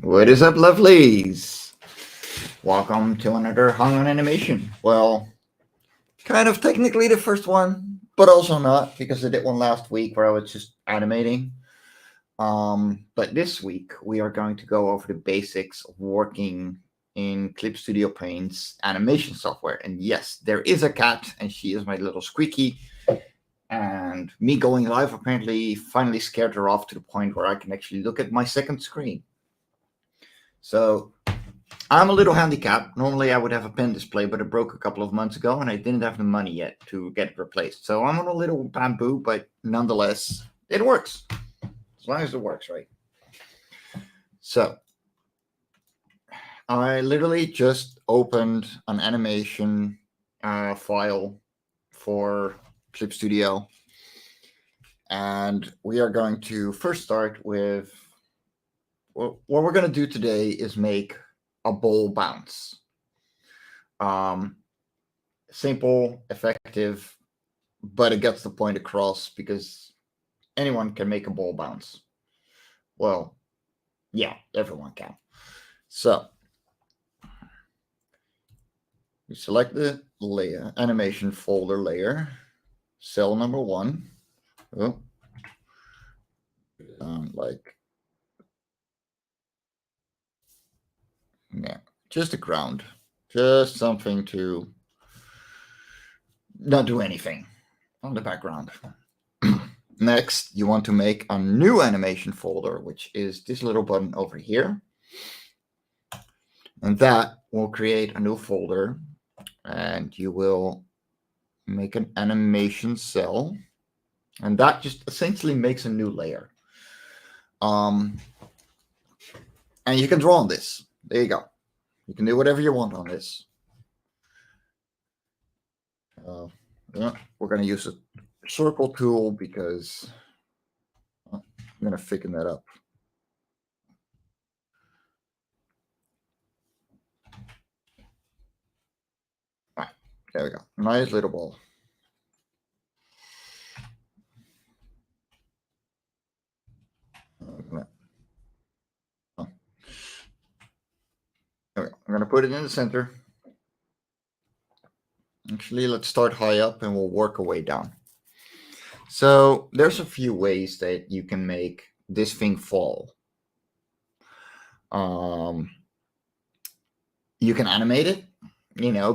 What is up, lovelies? Welcome to another Hung on Animation. Well, kind of technically the first one, but also not because I did one last week where I was just animating. But this week we are going to go over the basics of working in Clip Studio Paint's animation software. And yes, there is a cat, and she is my little squeaky. And me going live apparently finally scared her off to the point where I can actually look at my second screen. So I'm a little handicapped. Normally, I would have a pen display, but it broke a couple of months ago, and I didn't have the money yet to get it replaced. So I'm on a little bamboo, but nonetheless, it works. As long as it works, right? So I literally just opened an animation file for Clip Studio, and we are going to first start with what we're going to do today is make a ball bounce. Simple, effective, but it gets the point across because anyone can make a ball bounce. Well, yeah, everyone can. So we select the layer, animation folder layer, cell number 1. Oh, like, yeah, just a ground, just something to not do anything on the background. Next, you want to make a new animation folder, which is this little button over here. And that will create a new folder, and you will make an animation cell. And that just essentially makes a new layer. And you can draw on this. There you go. You can do whatever you want on this. Yeah, we're going to use a circle tool because I'm going to thicken that up. All right, there we go. Nice little ball. There we go. I'm going to put it in the center. Actually, let's start high up and we'll work our way down. So there's a few ways that you can make this thing fall. You can animate it,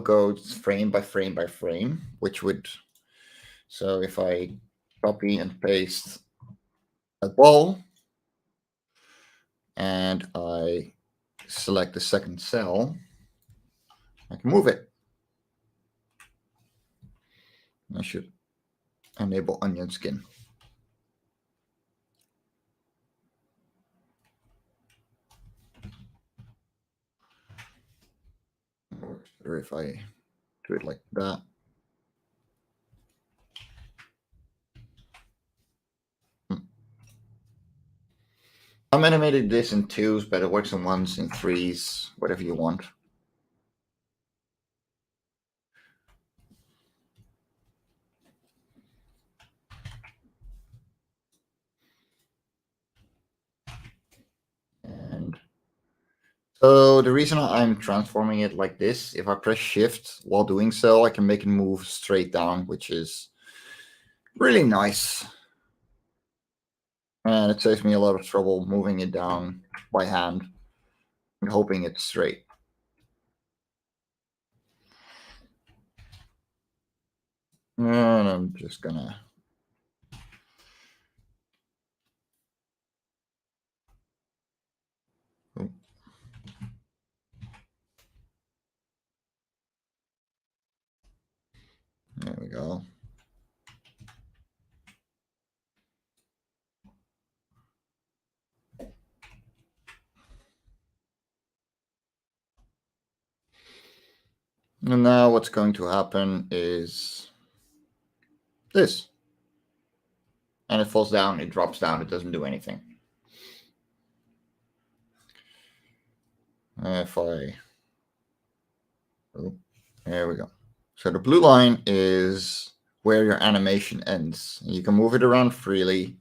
go frame by frame by frame, which would, so if I copy and paste a ball and I select the second cell, I can move it. I should enable onion skin. Or if I do it like that. I'm animating this in 2s, but it works in 1s, in 3s, whatever you want. And so the reason I'm transforming it like this, if I press shift while doing so, I can make it move straight down, which is really nice. And it saves me a lot of trouble moving it down by hand and hoping it's straight. And I'm just gonna there we go. And now what's going to happen is this. And it falls down, it drops down, it doesn't do anything. If I, oh, there we go. So the blue line is where your animation ends. You can move it around freely,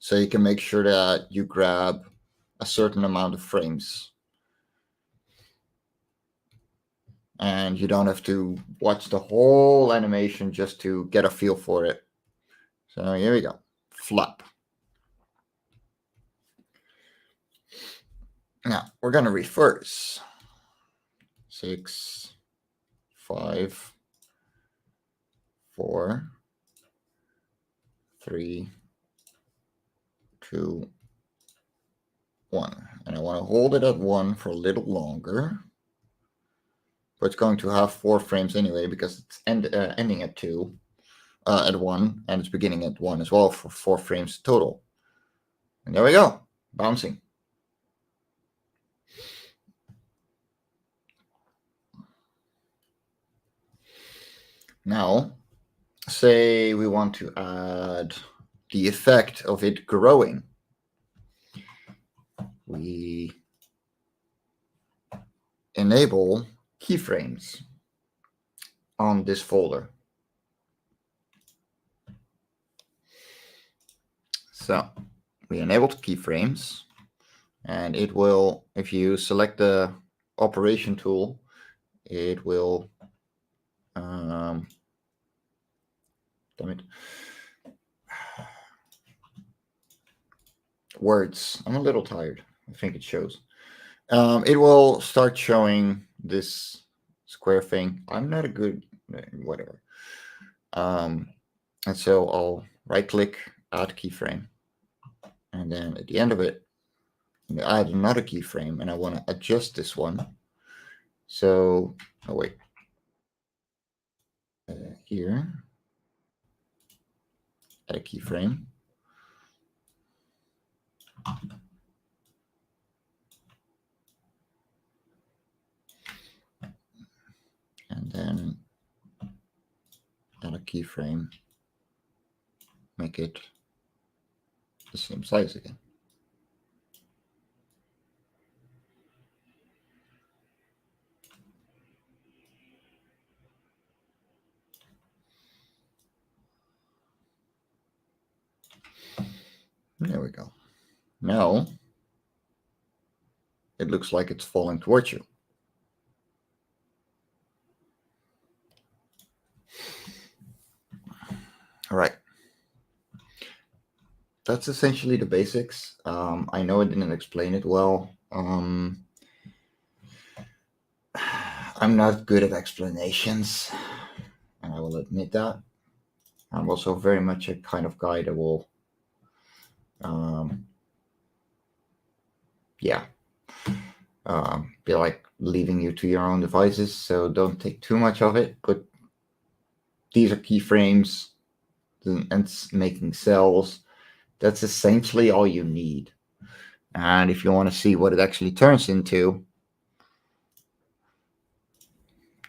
so you can make sure that you grab a certain amount of frames. And you don't have to watch the whole animation just to get a feel for it. So here we go. Flap. Now we're going to reverse. 6, 5, 4, 3, 2, 1. And I want to hold it at 1 for a little longer. But it's going to have 4 frames anyway because it's ending at 2, at 1, and it's beginning at 1 as well for 4 frames total. And there we go, bouncing. Now, say we want to add the effect of it growing. We enable keyframes on this folder. So we enabled keyframes, and it will, if you select the operation tool, it will damn it. Words. I'm a little tired. I think it shows. It will start showing this square thing. I'm not a good whatever. And so I'll right click, add keyframe, and then at the end of it, I add another keyframe, and I want to adjust this one. So, oh wait, here, add a keyframe. And then add a keyframe, make it the same size again. There we go. Now it looks like it's falling towards you. All right. That's essentially the basics. I know I didn't explain it well. I'm not good at explanations, and I will admit that. I'm also very much a kind of guy that will, be like leaving you to your own devices. So don't take too much of it. But these are keyframes and making cells. That's essentially all you need. And if you want to see what it actually turns into,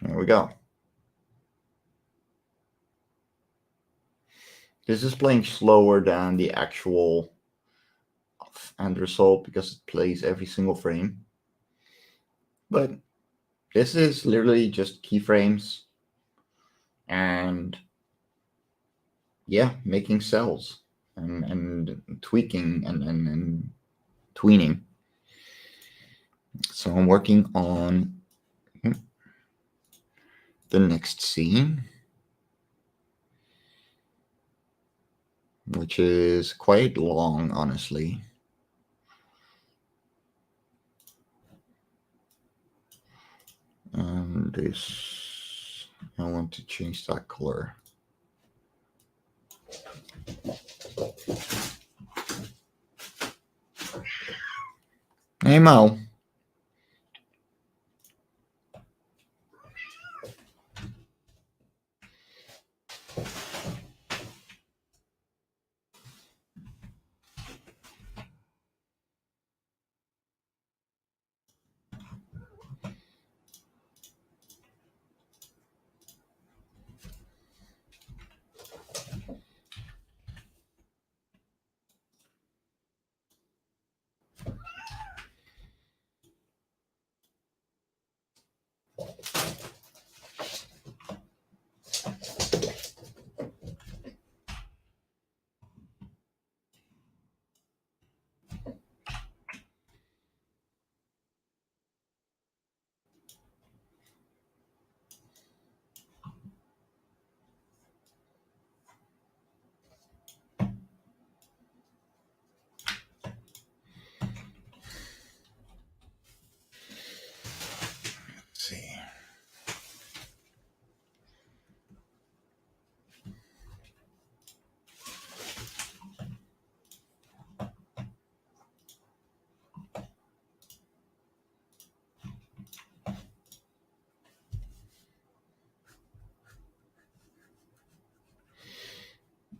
there we go. This is playing slower than the actual end result because it plays every single frame. But this is literally just keyframes and making cells and tweaking and tweening. So I'm working on the next scene, which is quite long, honestly. And this, I want to change that color. Hey, Mo.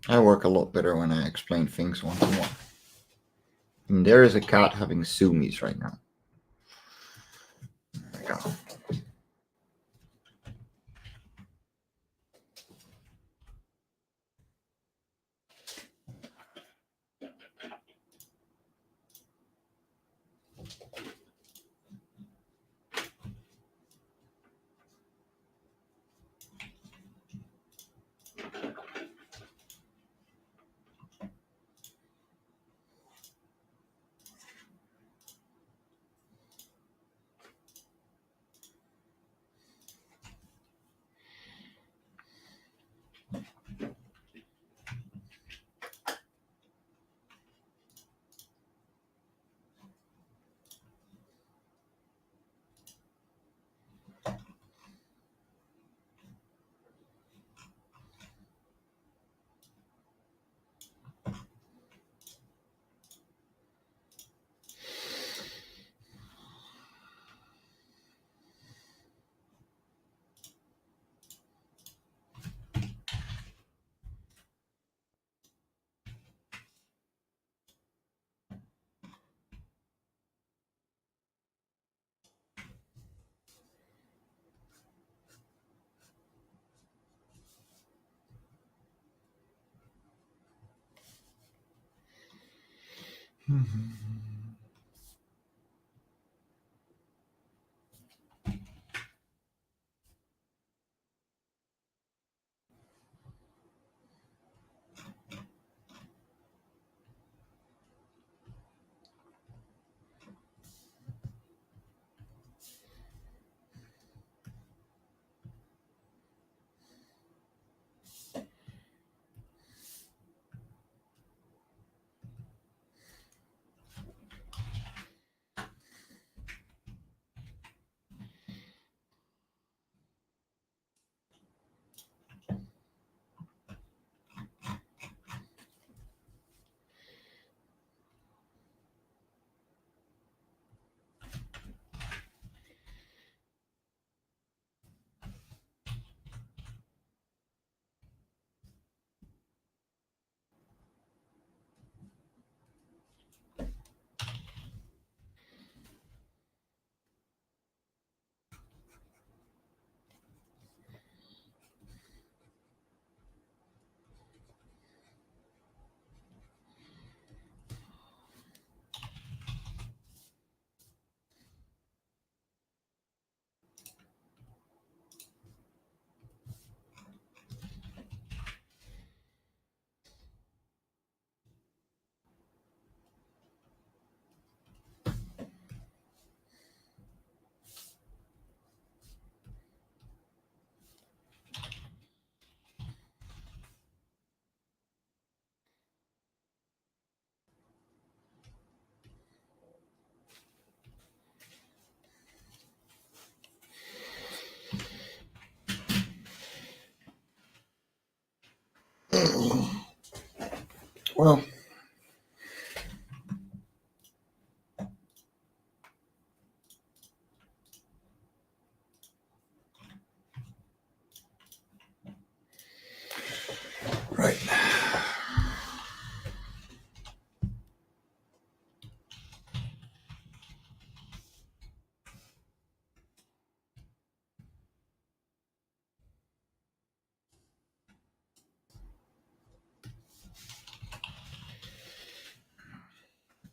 I work a lot better when I explain things one to one. And there is a cat having zoomies right now. There we go. Well, right.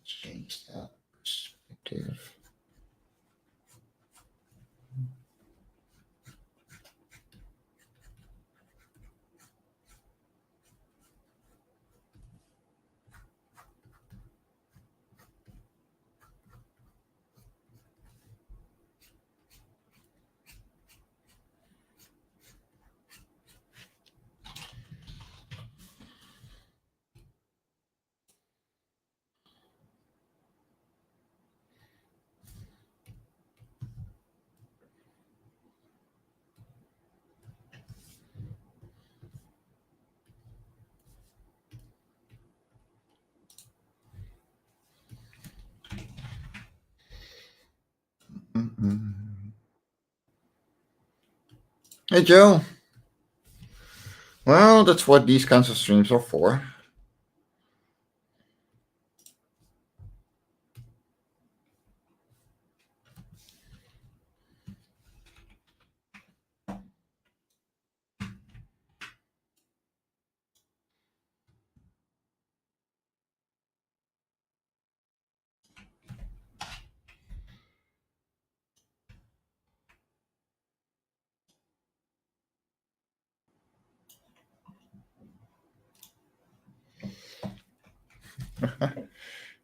Change that perspective. Mm-mm. Hey, Joe. Well, that's what these kinds of streams are for.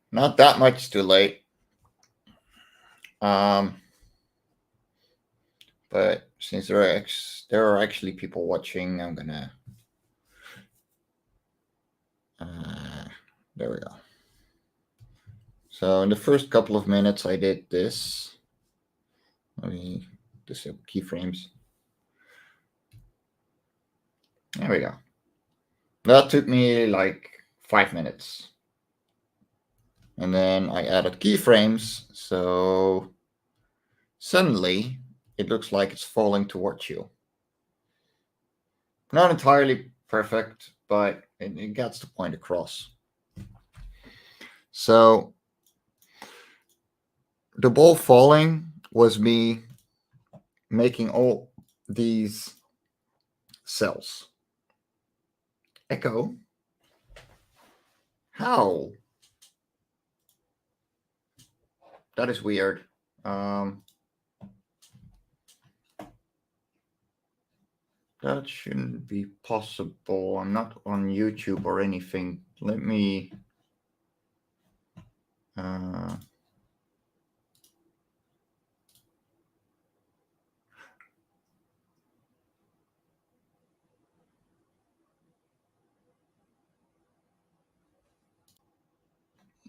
Not that much too late. But since there are actually people watching, I'm gonna. There we go. So in the first couple of minutes, I did this. Let me disable keyframes. There we go. That took me like 5 minutes. And then I added keyframes, so suddenly it looks like it's falling towards you. Not entirely perfect, but it gets the point across. So the ball falling was me making all these cells. Echo? How? That is weird. That shouldn't be possible. I'm not on YouTube or anything. Let me...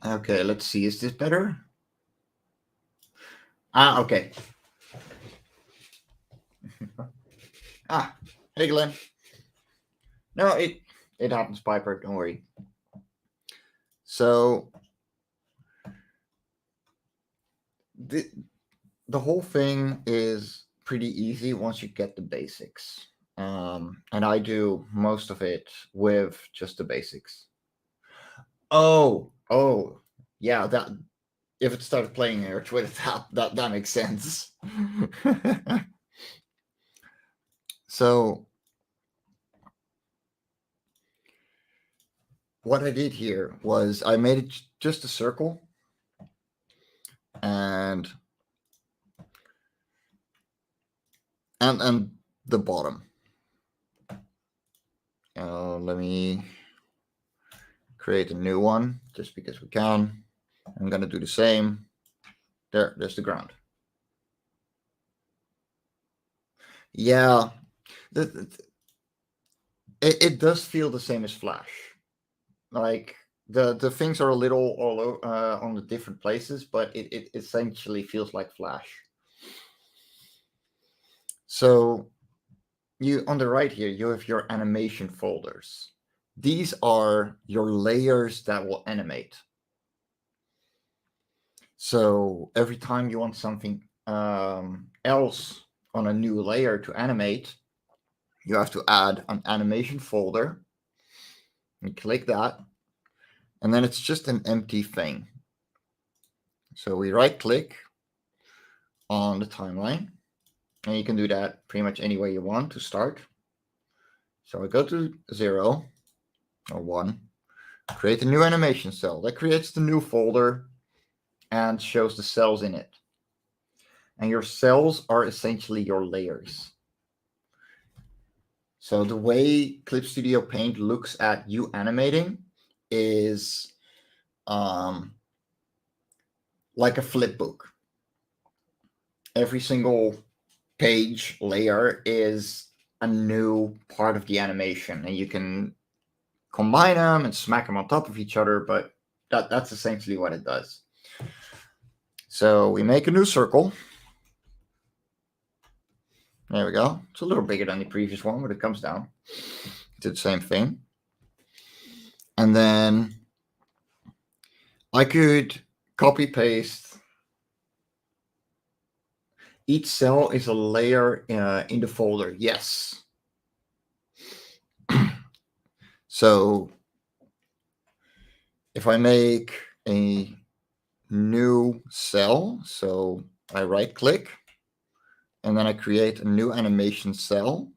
Okay, let's see. Is this better? Okay. Hey, Glenn. No, it happens, Piper. Don't worry. So the whole thing is pretty easy once you get the basics. And I do most of it with just the basics. Oh, yeah. That if it started playing here, Twitter, that makes sense. So what I did here was I made it just a circle, and the bottom. Let me create a new one just because we can. I'm gonna do the same. There's the ground. Yeah, it does feel the same as Flash. Like the things are a little all on the different places, but it essentially feels like Flash. So you on the right here, you have your animation folders. These are your layers that will animate. So every time you want something else on a new layer to animate, you have to add an animation folder. You click that, and then it's just an empty thing. So we right click on the timeline, and you can do that pretty much any way you want to start. So I go to 0 or 1, create a new animation cell. That creates the new folder and shows the cells in it. And your cells are essentially your layers. So the way Clip Studio Paint looks at you animating is like a flip book. Every single page layer is a new part of the animation, and you can combine them and smack them on top of each other, but that's essentially what it does. So we make a new circle. There we go. It's a little bigger than the previous one, but it comes down to the same thing. And then I could copy paste. Each cell is a layer in the folder. Yes. So if I make a new cell, so I right click and then I create a new animation cell,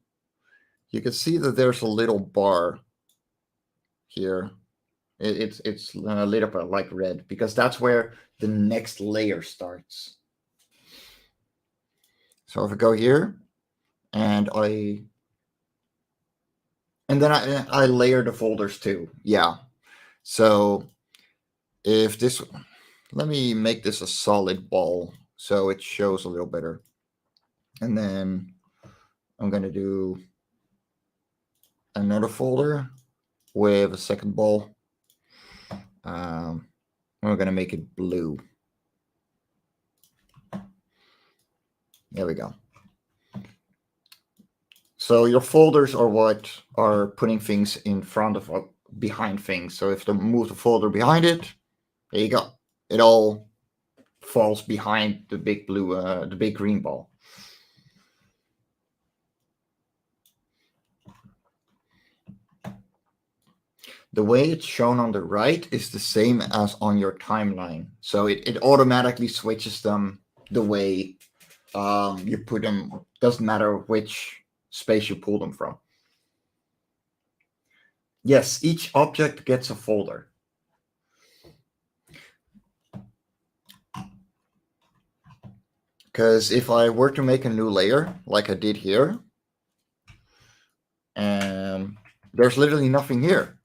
you can see that there's a little bar here. It's lit up like red because that's where the next layer starts. So if I go here and then I layer the folders too. Yeah. So if this, let me make this a solid ball so it shows a little better. And then I'm going to do another folder with a second ball. We're going to make it blue. There we go. So your folders are what are putting things in front of behind things. So if you move the folder behind it, there you go. It all falls behind the big blue, the big green ball. The way it's shown on the right is the same as on your timeline. So it automatically switches them the way you put them. Doesn't matter which space you pull them from. Yes, each object gets a folder. Because if I were to make a new layer, like I did here, there's literally nothing here.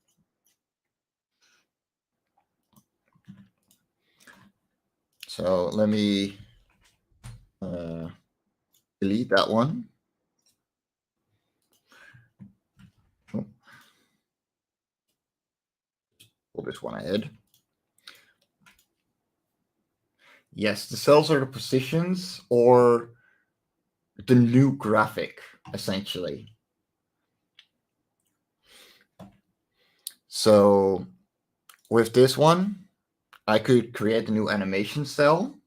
So let me delete that one. Pull this one ahead. Yes, the cells are the positions or the new graphic, essentially. So with this one, I could create a new animation cell,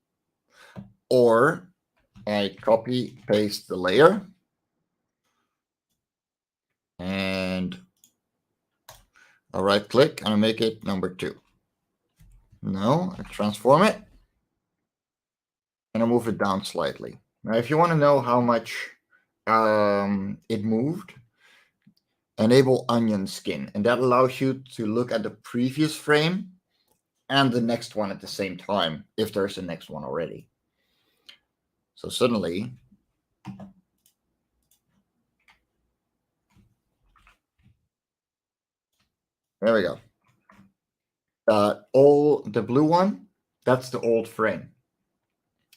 or I copy paste the layer and I right click and I make it number 2. No, I transform it and I move it down slightly. Now, if you want to know how much it moved, enable onion skin, and that allows you to look at the previous frame and the next one at the same time, if there's a next one already. So suddenly, there we go. All the blue one, that's the old frame.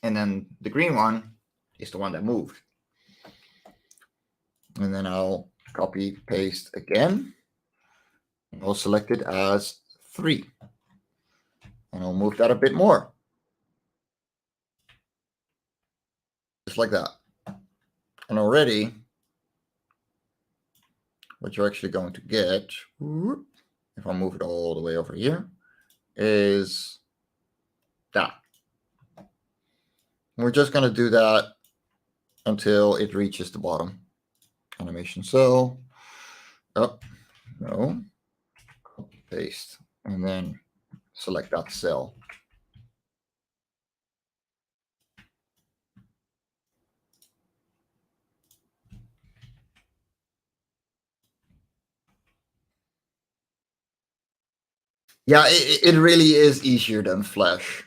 And then the green one is the one that moved. And then I'll copy paste again. I'll select it as 3. And I'll move that a bit more. Just like that. And already, what you're actually going to get, if I move it all the way over here, is that. We're just going to do that until it reaches the bottom. Animation cell. Oh, no. Copy, paste. And then select that cell. Yeah, it really is easier than Flash,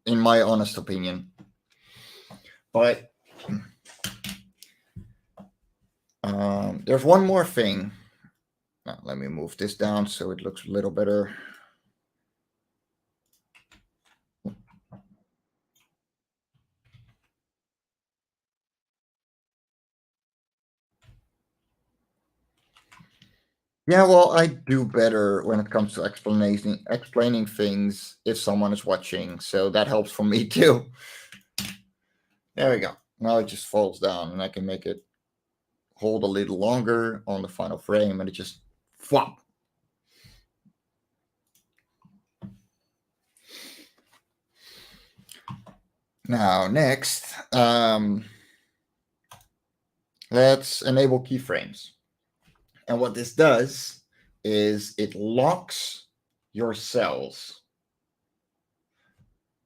in my honest opinion. But there's one more thing. Now, let me move this down so it looks a little better. Yeah, well, I do better when it comes to explaining things if someone is watching, so that helps for me too. There we go. Now it just falls down, and I can make it hold a little longer on the final frame, and it just flop. Now, next, let's enable keyframes. And what this does is it locks your cells,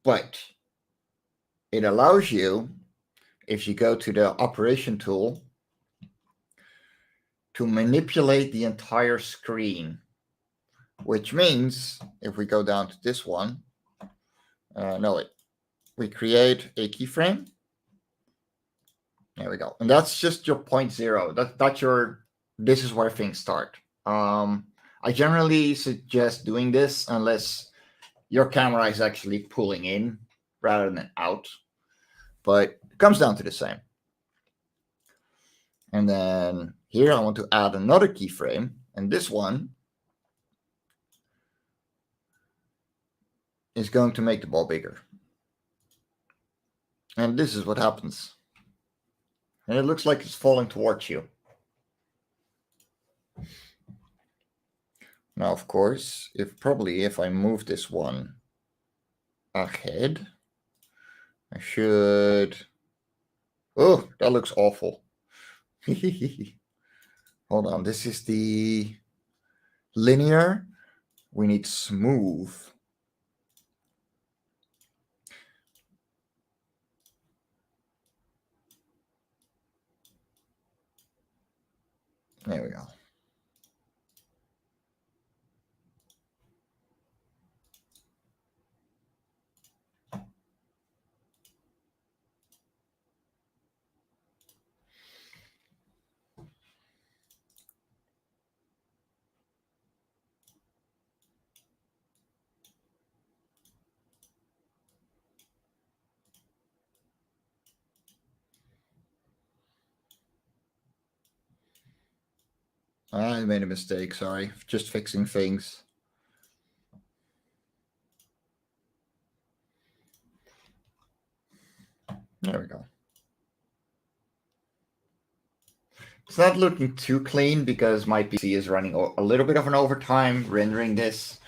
but it allows you, if you go to the operation tool, to manipulate the entire screen, which means if we go down to this one, we create a keyframe. There we go. And that's just your 0.0. That's your, this is where things start. I generally suggest doing this unless your camera is actually pulling in rather than out, but it comes down to the same. And then here I want to add another keyframe, and this one is going to make the ball bigger. And this is what happens. And it looks like it's falling towards you. Now, of course, if I move this one ahead, I should... Oh, that looks awful. Hold on, this is the linear. We need smooth. There we go. I made a mistake, sorry. Just fixing things. There we go. It's not looking too clean because my PC is running a little bit of an overtime rendering this.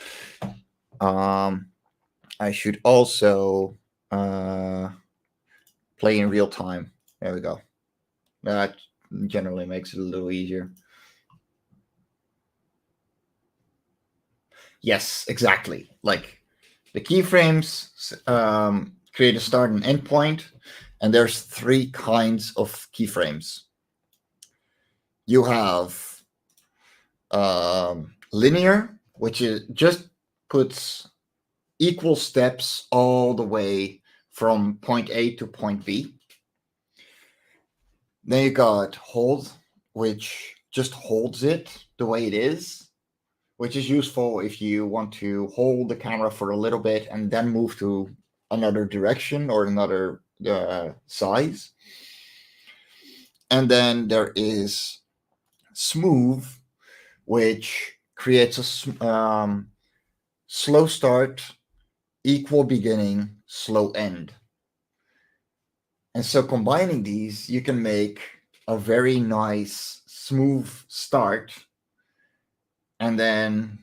I should also play in real time. There we go. That generally makes it a little easier. Yes, exactly. Like the keyframes create a start and end point, and there's 3 kinds of keyframes. You have linear, which is just puts equal steps all the way from point A to point B. Then you got hold, which just holds it the way it is, which is useful if you want to hold the camera for a little bit and then move to another direction or another size. And then there is smooth, which creates a slow start, equal beginning, slow end. And so combining these, you can make a very nice smooth start and then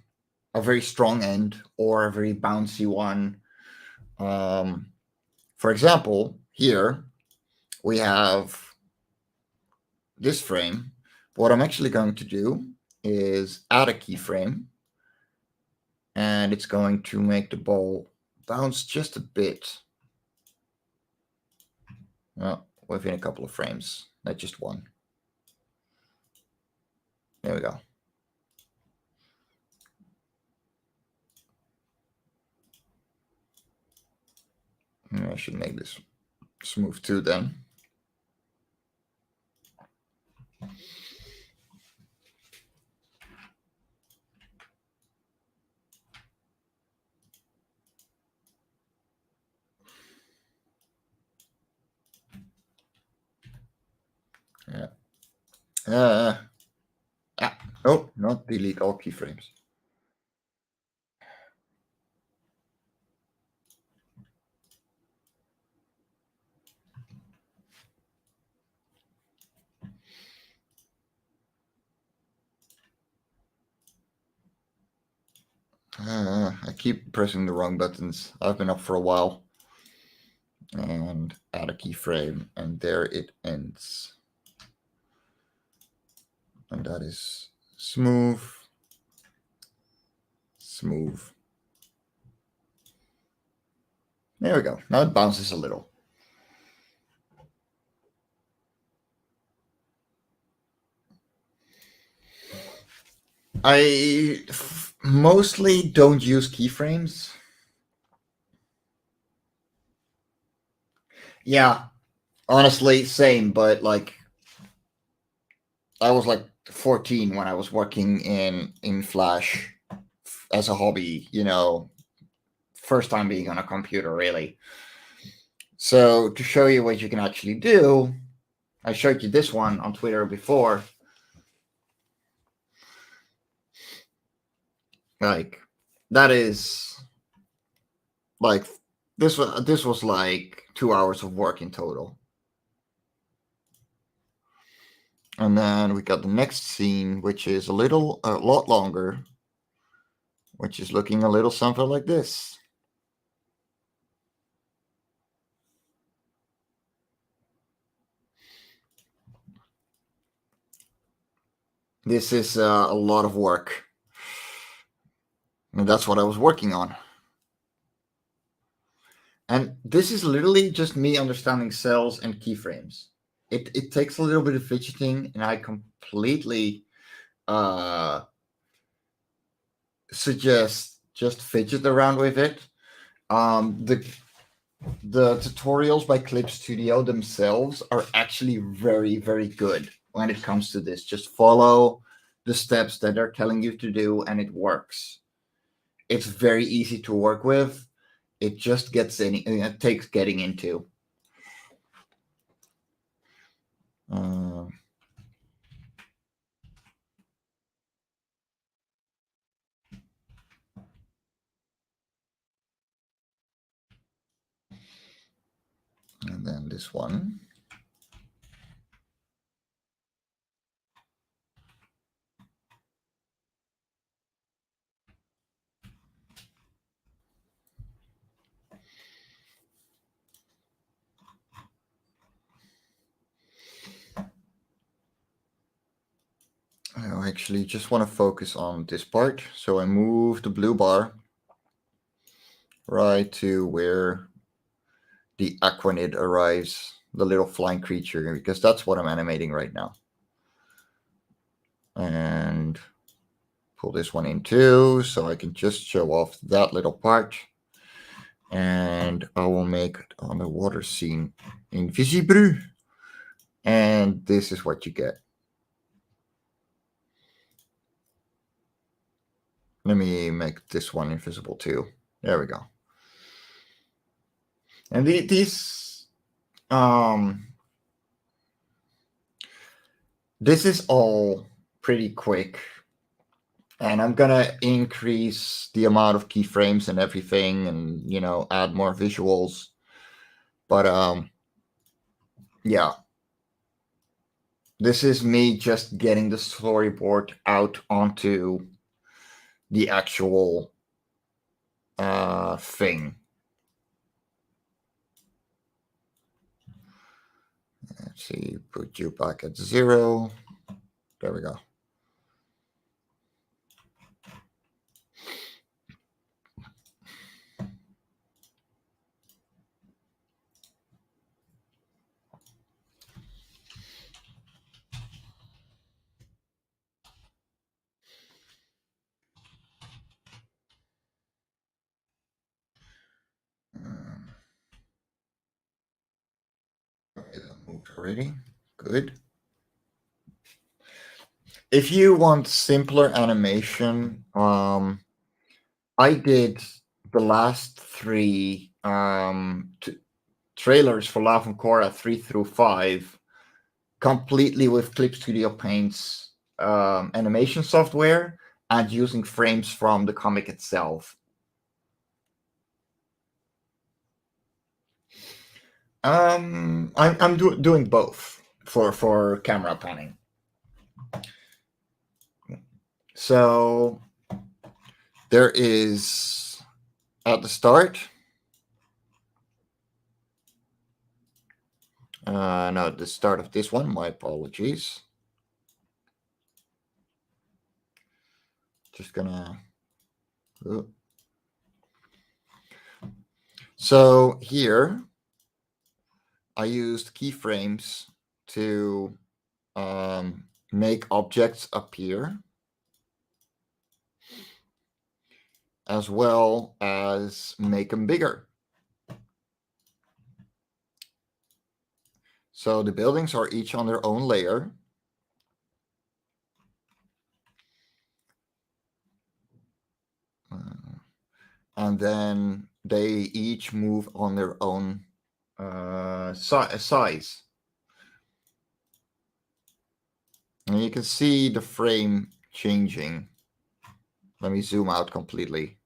a very strong end or a very bouncy one. For example, here we have this frame. What I'm actually going to do is add a keyframe, and it's going to make the ball bounce just a bit. Well, within a couple of frames, not just one. There we go. I should make this smooth too then. Yeah. Oh, not delete all keyframes. I keep pressing the wrong buttons. I've been up for a while. And add a keyframe, and there it ends. And that is Smooth. Smooth. There we go. Now it bounces a little. I mostly don't use keyframes. Yeah, honestly, same. But like, I was like 14 when I was working in Flash as a hobby. First time being on a computer, really. So to show you what you can actually do, I showed you this one on Twitter before. Like, that is like this was like 2 hours of work in total. And then we got the next scene, which is a lot longer, which is looking a little something like this. This is a lot of work. And that's what I was working on. And this is literally just me understanding cells and keyframes. It takes a little bit of fidgeting, and I completely suggest just fidget around with it. The tutorials by Clip Studio themselves are actually very, very good when it comes to this. Just follow the steps that they're telling you to do, and it works. It's very easy to work with. It just it takes getting into. Uh, and then this one. I actually just want to focus on this part. So I move the blue bar right to where the Aquanid arrives, the little flying creature, because that's what I'm animating right now. And pull this one in too, so I can just show off that little part. And I will make it on the water scene invisible. And this is what you get. Let me make this one invisible too. There we go. And these, this is all pretty quick. And I'm gonna increase the amount of keyframes and everything, and add more visuals. But yeah, this is me just getting the storyboard out onto the actual thing. Let's see, put you back at 0. There we go. Okay, that moved already. Good. If you want simpler animation, I did the last 3 trailers for Love and Korra 3 through 5 completely with Clip Studio Paint's animation software and using frames from the comic itself. I'm doing both for camera panning. So there is at the start. No, the start of this one. My apologies. gonna. So here, I used keyframes to make objects appear, as well as make them bigger. So the buildings are each on their own layer. And then they each move on their own size. And you can see the frame changing. Let me zoom out completely.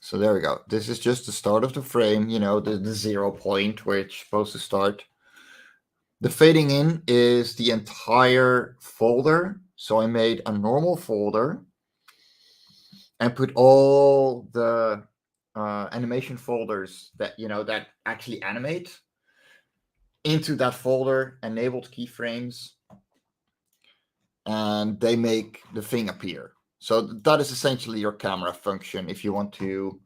So there we go. This is just the start of the frame, the 0 point where it's supposed to start. The fading in is the entire folder. So I made a normal folder and put all the animation folders that actually animate into that folder, enabled keyframes, and they make the thing appear. So that is essentially your camera function if you want to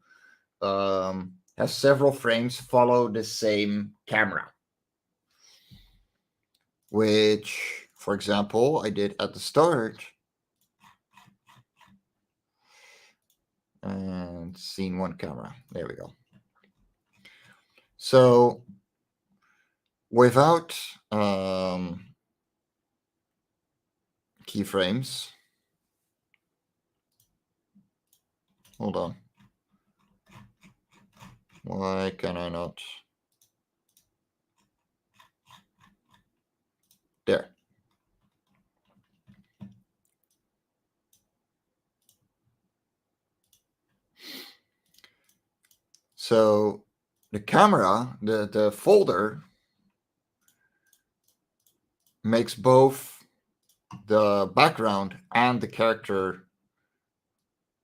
have several frames follow the same camera, which, for example, I did at the start. And scene one camera. There we go. So without keyframes, hold on. Why can I not? There. So the camera, the folder, makes both the background and the character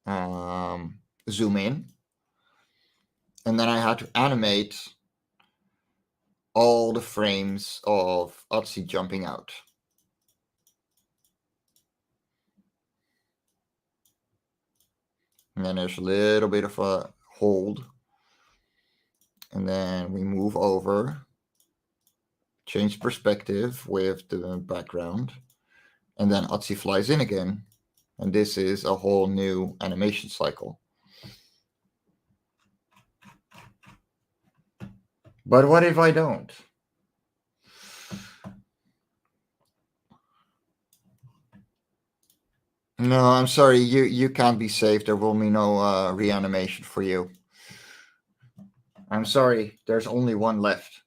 zoom in. And then I had to animate all the frames of Otzi jumping out. And then there's a little bit of a hold. And then we move over, change perspective with the background, and then Otzi flies in again. And this is a whole new animation cycle. But what if I don't? No, I'm sorry. You can't be saved. There will be no reanimation for you. I'm sorry. There's only one left.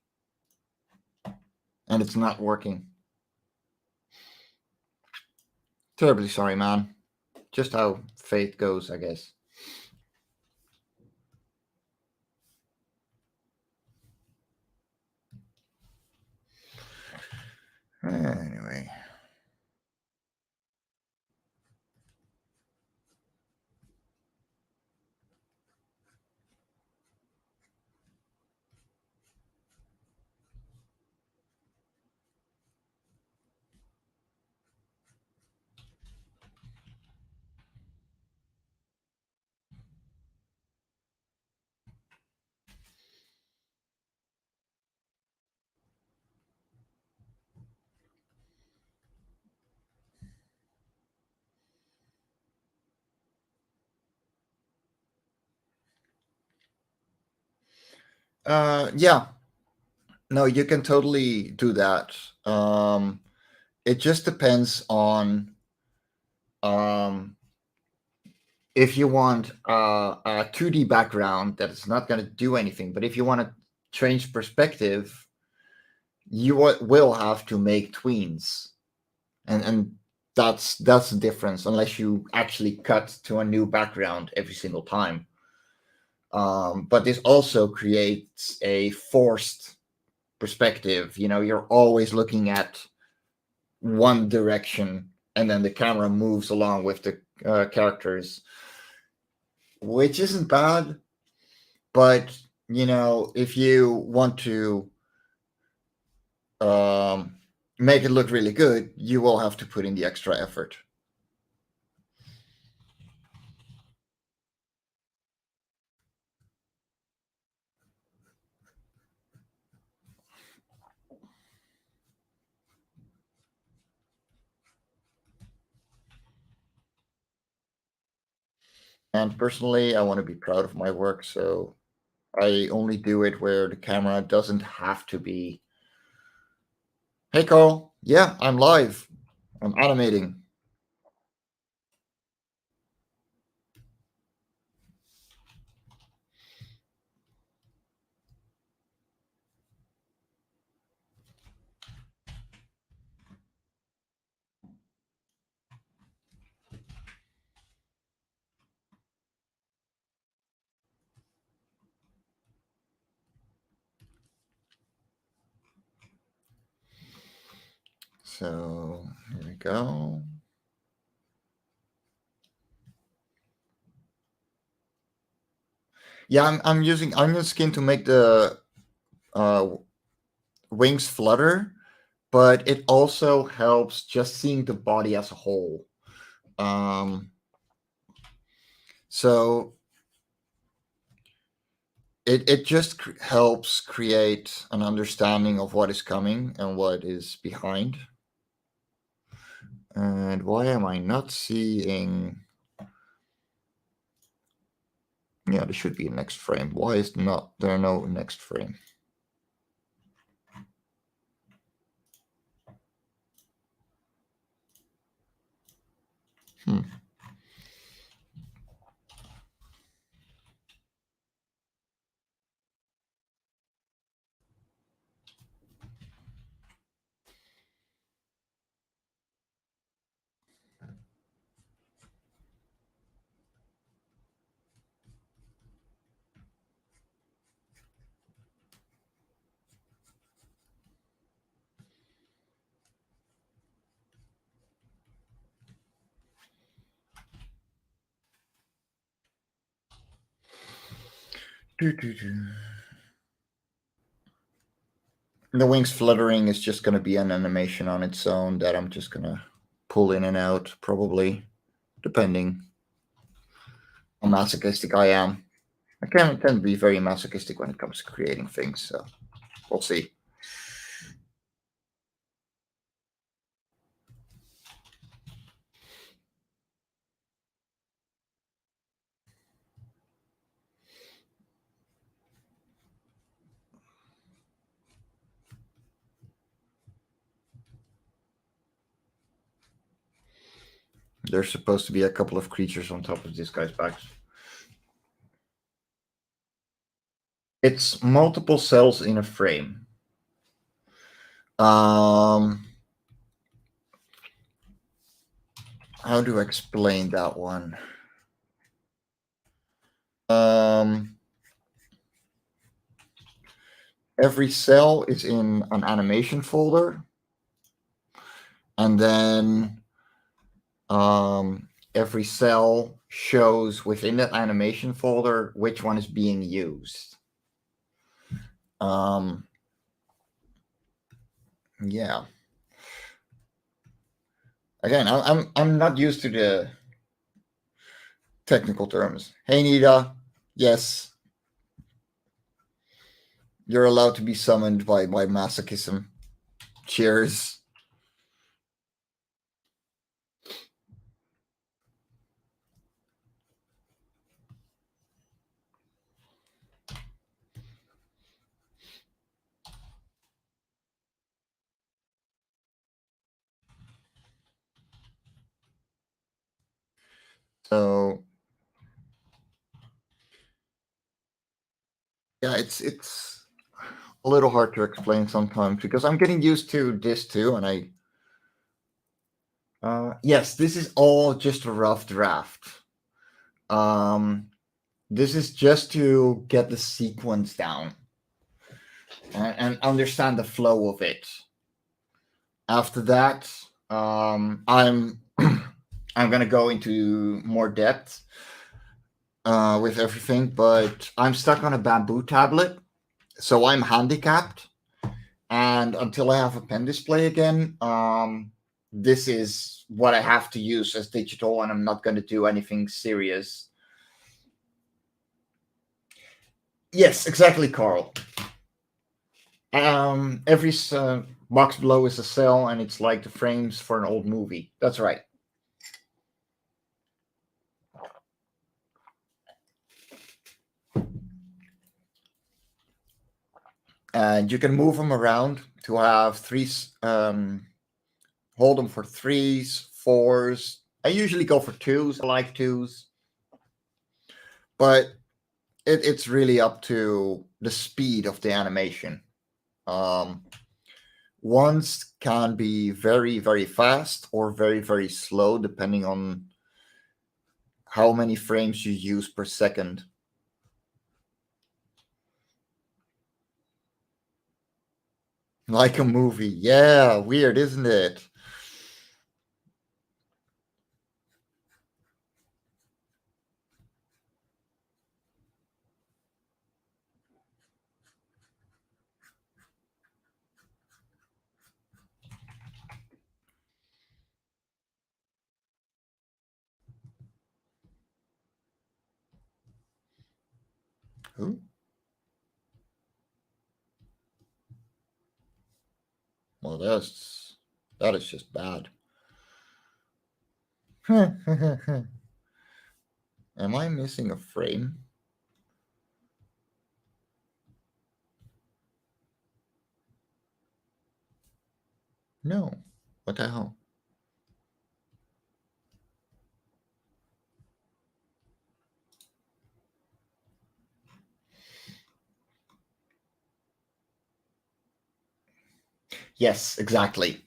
And it's not working. Terribly sorry, man. Just how fate goes, I guess. Anyway. Yeah. No, you can totally do that. It just depends on if you want a 2D background that is not going to do anything, but if you want to change perspective, you will have to make tweens, and that's the difference. Unless you actually cut to a new background every single time. But this also creates a forced perspective. You're always looking at one direction, and then the camera moves along with the characters, which isn't bad. But if you want to make it look really good, you will have to put in the extra effort. And personally, I want to be proud of my work, so I only do it where the camera doesn't have to be. Hey, Carl. Yeah, I'm live. I'm animating. So here we go. Yeah, I'm using onion skin to make the uh, wings flutter, but it also helps just seeing the body as a whole. Um, so it just helps create an understanding of what is coming and what is behind. And why am I not seeing? Yeah, there should be a next frame. Why is not there no next frame? Hmm. Doo-doo-doo. The wings fluttering is just going to be an animation on its own that I'm just going to pull in and out, probably, depending how masochistic I am. I can tend to be very masochistic when it comes to creating things, so we'll see. There's supposed to be a couple of creatures on top of this guy's back. It's multiple cells in a frame. Um, how do I explain that one? Every cell is in an animation folder, and then every cell shows within that animation folder which one is being used. Yeah. Again, I'm not used to the technical terms. Hey, Nita. Yes, you're allowed to be summoned by masochism. Cheers. So yeah, it's a little hard to explain sometimes because I'm getting used to this too, and yes, this is all just a rough draft. This is just to get the sequence down and understand the flow of it. After that, I'm I'm gonna go into more depth with everything, but I'm stuck on a bamboo tablet, so I'm handicapped. And until I have a pen display again, this is what I have to use as digital, and I'm not going to do anything serious. Yes, exactly, Carl. Every box below is a cell, and it's like the frames for an old movie. That's right. and you can move them around to have threes. Hold them for threes, fours. I usually go for twos. I like twos, but it's really up to the speed of the animation. Um, Ones can be very, very fast or very, very slow, depending on how many frames you use per second. Like a movie. Yeah, weird, isn't it? Who? Well, that is just bad. Am I missing a frame? No. What the hell? Yes, exactly.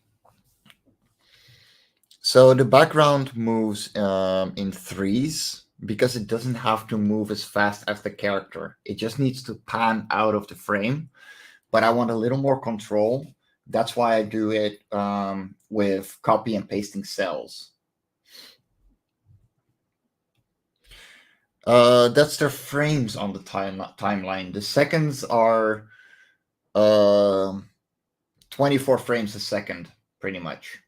So the background moves in threes because it doesn't have to move as fast as the character. It just needs to pan out of the frame. But I want a little more control. That's why I do it with copy and pasting cells. That's their frames on the timeline. The seconds are uh, 24 frames a second, pretty much.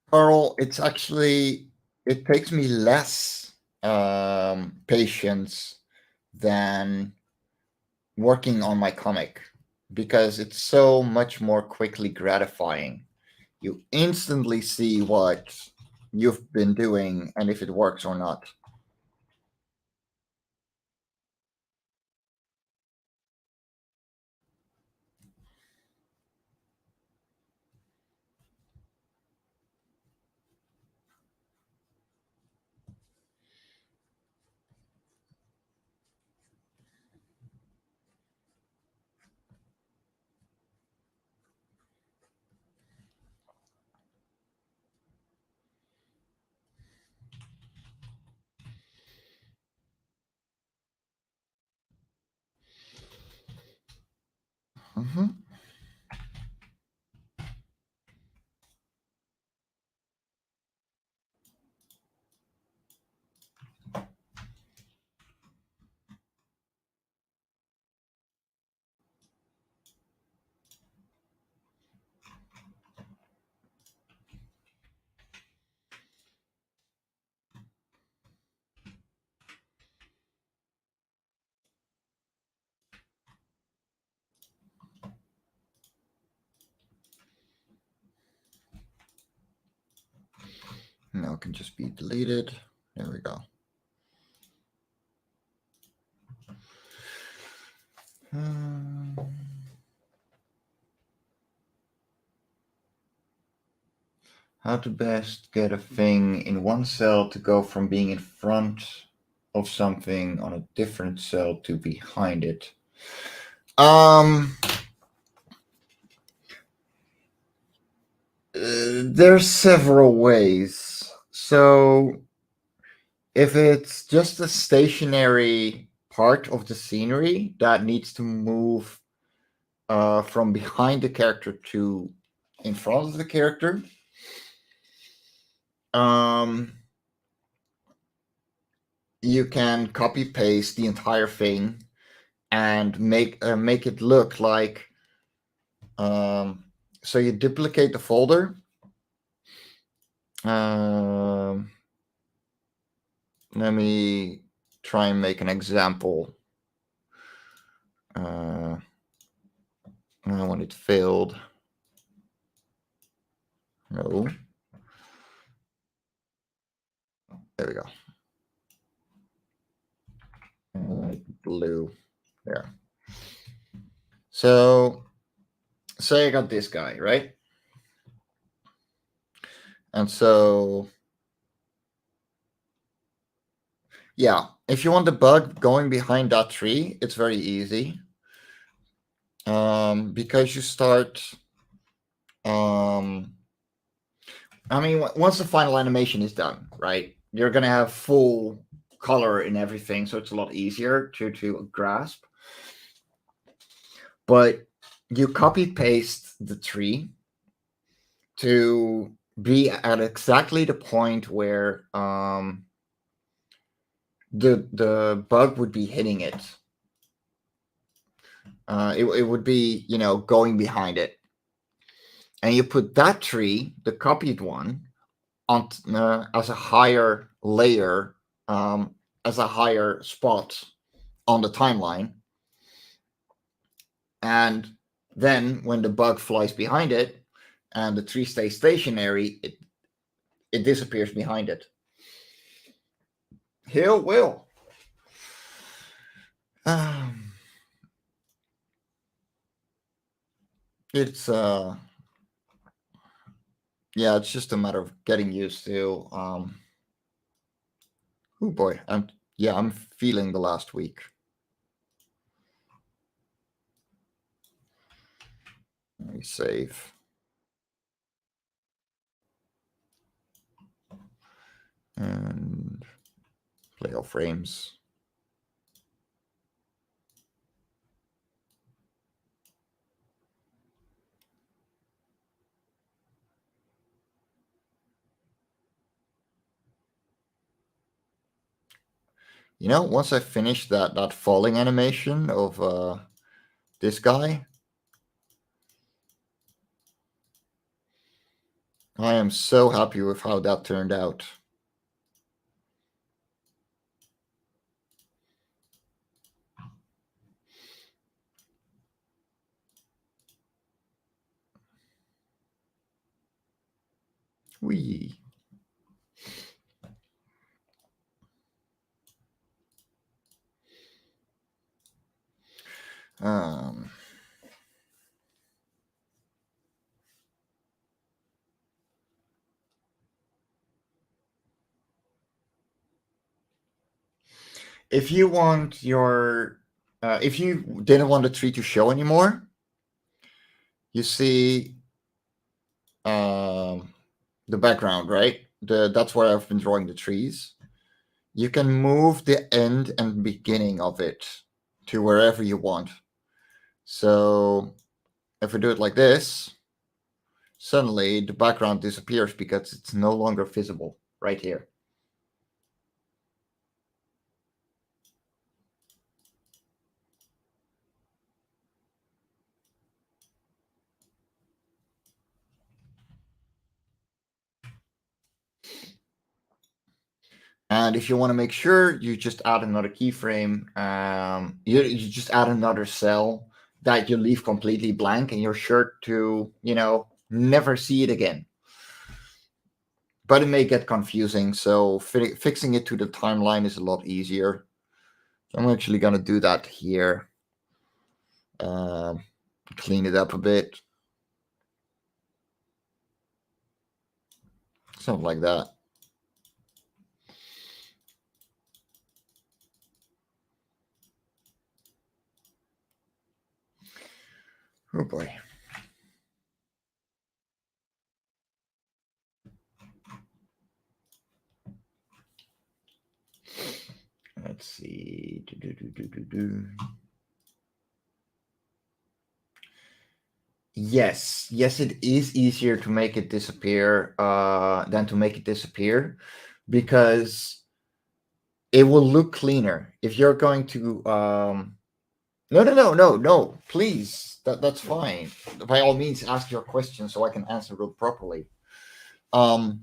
Carl, it takes me less patience than working on my comic because it's so much more quickly gratifying. You instantly see what you've been doing and if it works or not. Mhm. Now it can just be deleted. There we go. Um, how to best get a thing in one cell to go from being in front of something on a different cell to behind it. Um, there's several ways. So if it's just a stationary part of the scenery that needs to move from behind the character to in front of the character, you can copy paste the entire thing and make it look like. So you duplicate the folder. Let me try and make an example. When it failed. No. There we go. Blue. There. So, say I got this guy, right? And so, yeah, if you want the bug going behind that tree, it's very easy. Because you start. I mean, once the final animation is done, right, you're gonna have full color in everything, so it's a lot easier to grasp. But you copy paste the tree to be at exactly the point where the bug would be hitting it. It would be, going behind it. And you put that tree, the copied one, on as a higher layer, as a higher spot on the timeline. And then when the bug flies behind it and the tree stays stationary, it disappears behind it. Hill will. It's yeah, it's just a matter of getting used to. Oh boy, I'm feeling the last week. Let me save. And play all frames. Once I finish that falling animation of this guy, I am so happy with how that turned out. Wee. If you want if you didn't want the tree to show anymore, you see the background, right? That's where I've been drawing the trees. You can move the end and beginning of it to wherever you want. So if we do it like this, suddenly the background disappears because it's no longer visible right here. And if you want to make sure, you just add another keyframe. You just add another cell that you leave completely blank, and you're sure to, never see it again. But it may get confusing, so fixing it to the timeline is a lot easier. So I'm actually going to do that here. Clean it up a bit. Something like that. Oh boy. Let's see. Yes, it is easier to make it disappear than to make it disappear, because it will look cleaner if you're going to. No. Please, that's fine. By all means, ask your question so I can answer it properly. So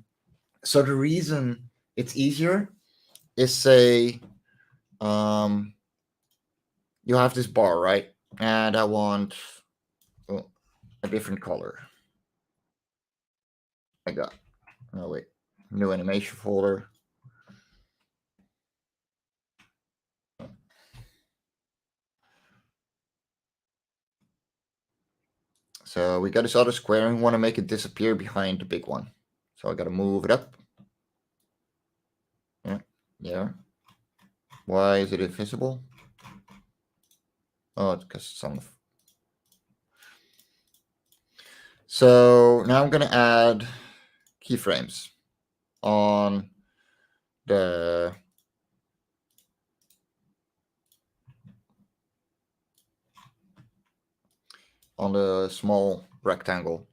the reason it's easier is, say, you have this bar, right? And I want a different color. I got, oh wait, new animation folder. So we got this other square and we want to make it disappear behind the big one. So I got to move it up. Yeah, there. Why is it invisible? Oh, it's because it's on the. So now I'm going to add keyframes on the small rectangle.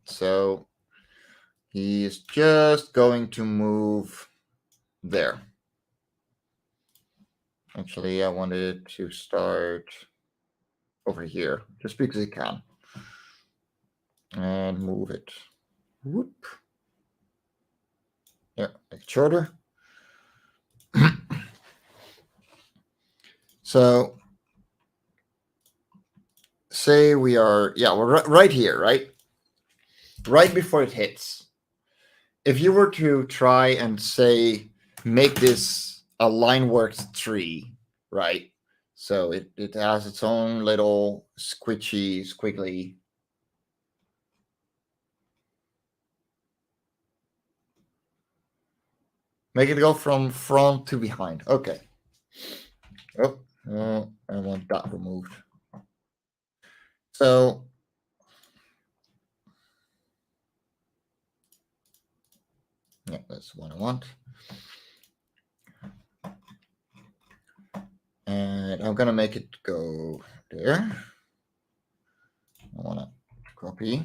So he is just going to move there. Actually, I wanted to start over here just because it can. And move it. Whoop. Yeah, make it shorter. So say we're right here, right? Right before it hits. If you were to try and say, make this a Lineworks tree, right? So it has its own little squiggly. Make it go from front to behind. Okay. Oh, I want that removed. So yeah, that's what I want. And I'm gonna make it go there. I wanna copy,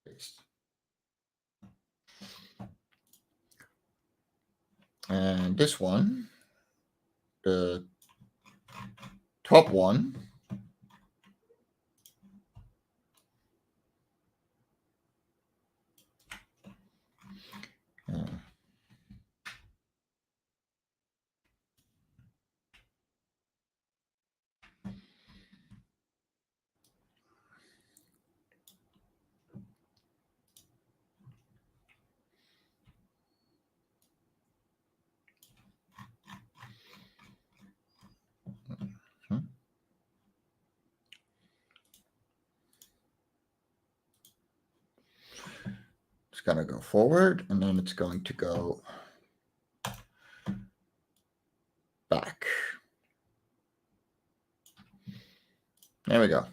paste. And this one, the top one, it's gonna go forward, and then it's going to go back. There we go.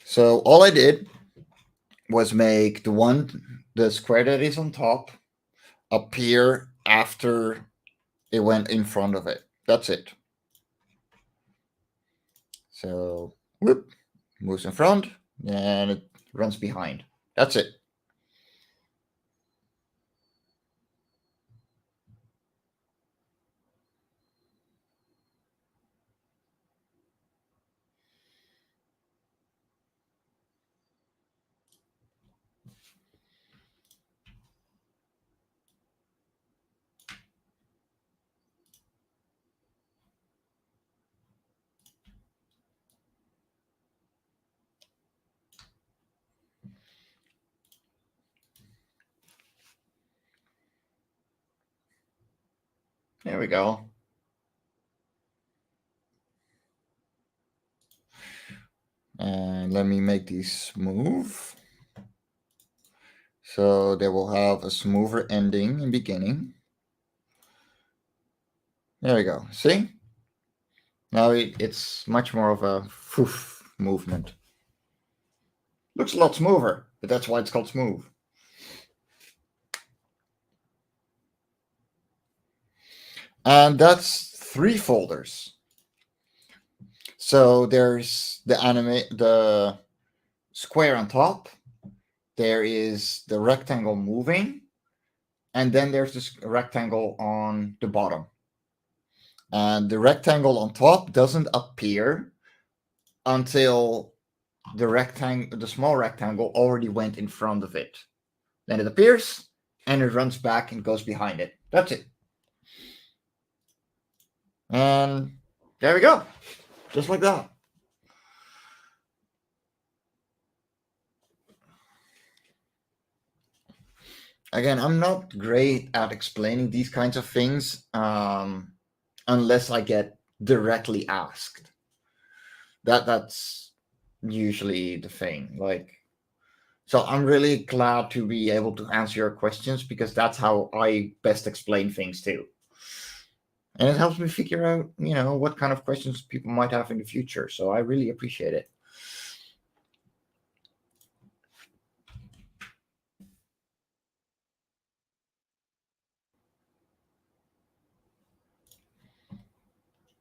So all I did was make the square that is on top, appear after it went in front of it. That's it. So whoop, moves in front, and it runs behind. That's it. There we go. And let me make these smooth. So they will have a smoother ending and beginning. There we go. See? Now it's much more of a foof movement. Looks a lot smoother, but that's why it's called smooth. And that's 3 folders. So there's the square on top, there is the rectangle moving, and then there's this rectangle on the bottom. And the rectangle on top doesn't appear until the small rectangle already went in front of it. Then it appears and it runs back and goes behind it. That's it. And there we go. Just like that. Again, I'm not great at explaining these kinds of things unless I get directly asked. That's usually the thing. So I'm really glad to be able to answer your questions, because that's how I best explain things too. And it helps me figure out, what kind of questions people might have in the future. So I really appreciate it.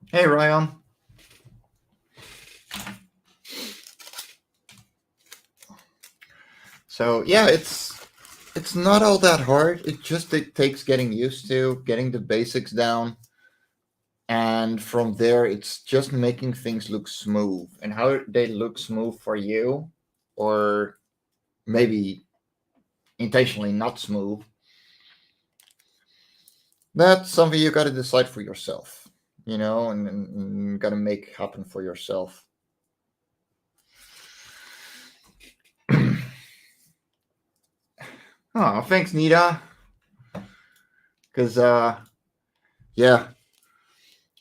Hey, Ryan. So yeah, it's not all that hard. It takes getting used to, getting the basics down, and from there it's just making things look smooth. And how they look smooth for you, or maybe intentionally not smooth, that's something you got to decide for yourself, and got to make happen for yourself. Oh, thanks, Nita. Because yeah,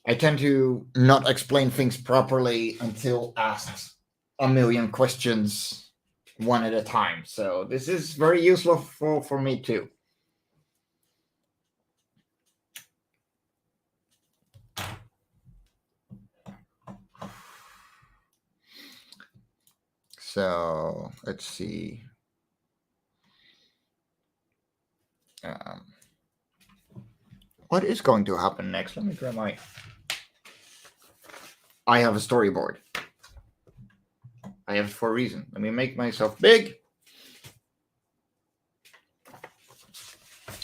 I tend to not explain things properly until asked a million questions one at a time. So this is very useful for me too. So let's see. What is going to happen next? Let me grab my. I have a storyboard. I have it for a reason. Let me make myself big.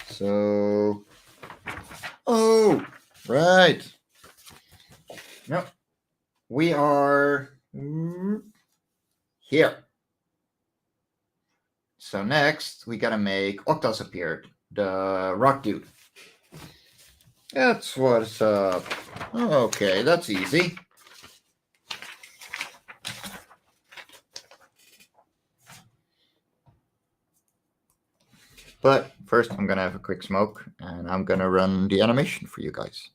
So, oh, right. No, we are here. So next, we gotta make Octos appear, the rock dude. That's what's up. Okay, that's easy. But first, I'm gonna have a quick smoke, and I'm gonna run the animation for you guys.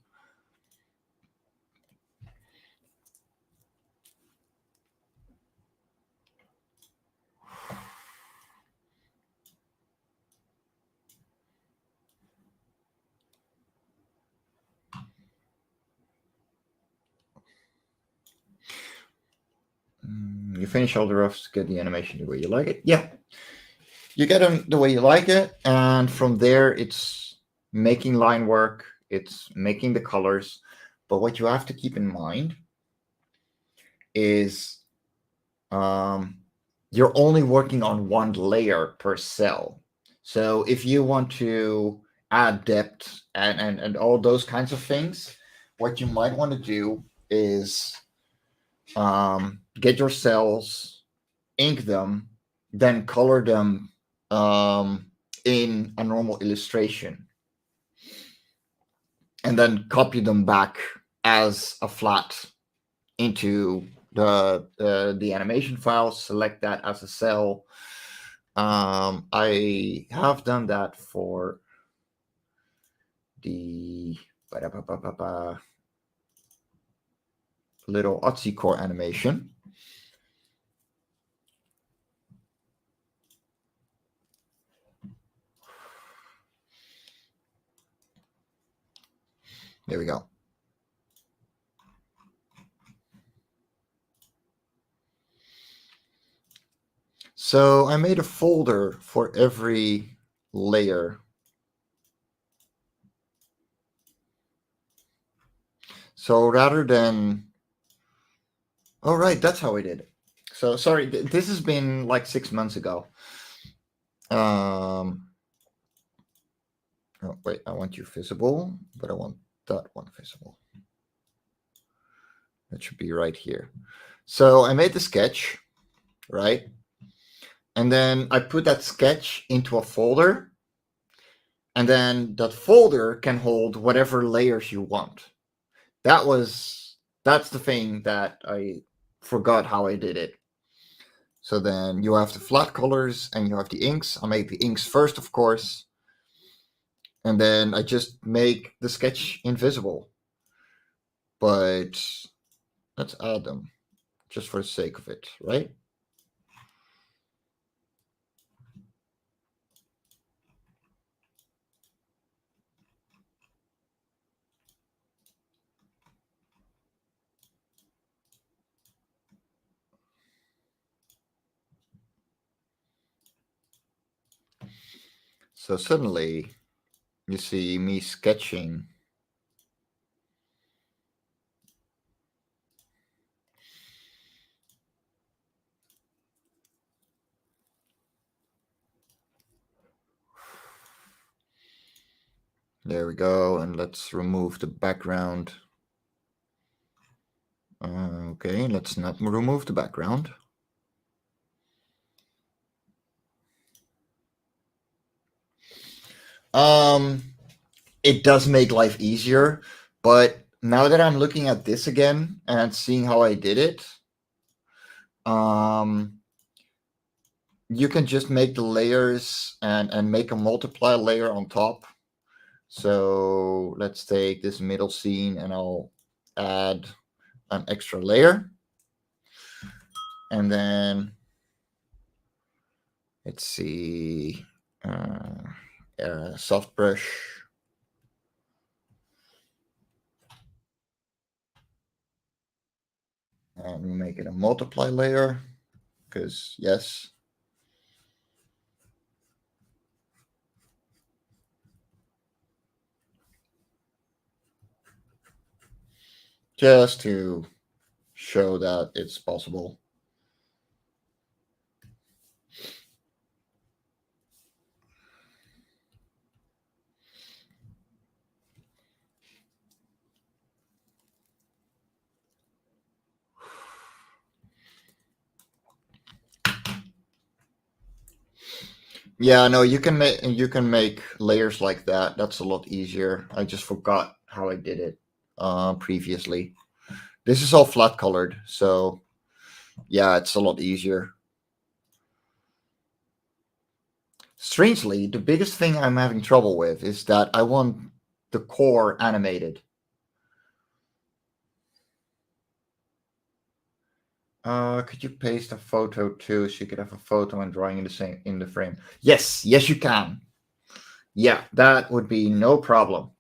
You finish all the roughs, get the animation the way you like it. Yeah, you get them the way you like it, and from there, it's making line work, it's making the colors. But what you have to keep in mind is you're only working on one layer per cell. So if you want to add depth and all those kinds of things, what you might want to do is get your cells, ink them, then color them in a normal illustration, and then copy them back as a flat into the animation file. Select that as a cell. I have done that for the little Otzi core animation. There we go. So I made a folder for every layer. So rather than, oh right, that's how I did it. So sorry, this has been like 6 months ago. Oh wait, I want you visible, but I want that one visible. That should be right here. So I made the sketch, right? And then I put that sketch into a folder. And then that folder can hold whatever layers you want. That's the thing that I forgot how I did it. So then you have the flat colors and you have the inks. I make the inks first, of course. And then I just make the sketch invisible. But let's add them just for the sake of it, right? So suddenly you see me sketching. There we go. And let's remove the background. Okay, let's not remove the background. It does make life easier, but now that I'm looking at this again and seeing how I did it, you can just make the layers and make a multiply layer on top. So let's take this middle scene and I'll add an extra layer. And then let's see, soft brush. And we make it a multiply layer because yes. Just to show that it's possible. Yeah, no, you can make layers like that. That's a lot easier. I just forgot how I did it previously. This is all flat colored, so yeah, it's a lot easier. Strangely, the biggest thing I'm having trouble with is that I want the core animated. Could you paste a photo too, so you could have a photo and drawing in the same in the frame? Yes, yes, you can. Yeah, that would be no problem.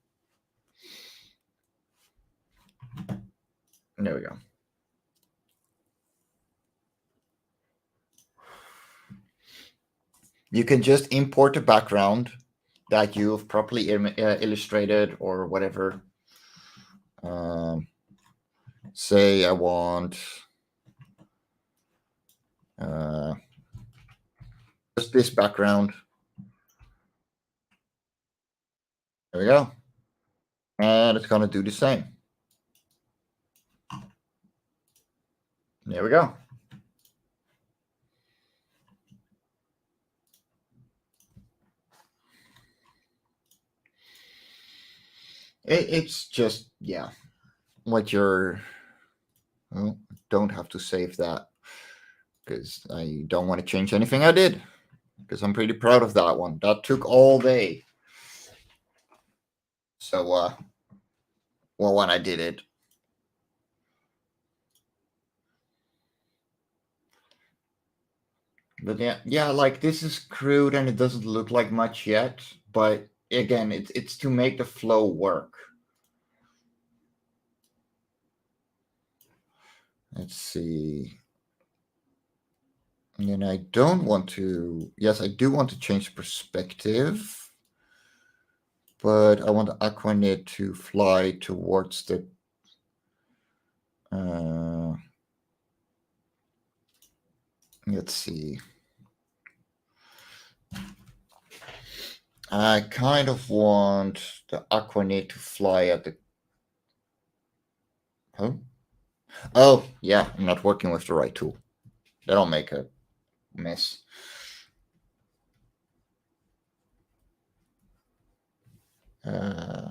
There we go. You can just import a background that you've properly illustrated or whatever. Say I want just this background. There we go. And it's going to do the same. There we go. It's just, yeah, what you're, well, don't have to save that because I don't want to change anything I did because I'm pretty proud of that one. That took all day. So, well, when I did it, but yeah, like this is crude and it doesn't look like much yet. But again, it's to make the flow work. Let's see. And I don't want to. Yes, I do want to change perspective, but I want Aquanet to fly towards the Let's see. I kind of want the Aquanid to fly at the. Huh? Oh, yeah, I'm not working with the right tool. That'll make a mess. Uh,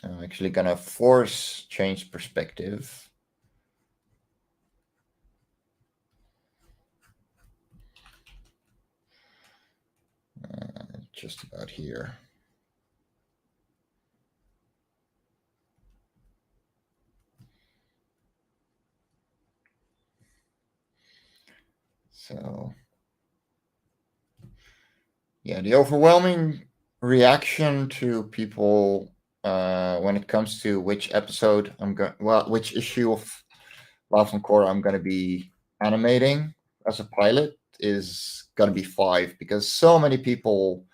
I'm actually gonna force change perspective. Just about here. So, yeah, the overwhelming reaction to people when it comes to which episode which issue of Love and Korra I'm going to be animating as a pilot is going to be 5 because so many people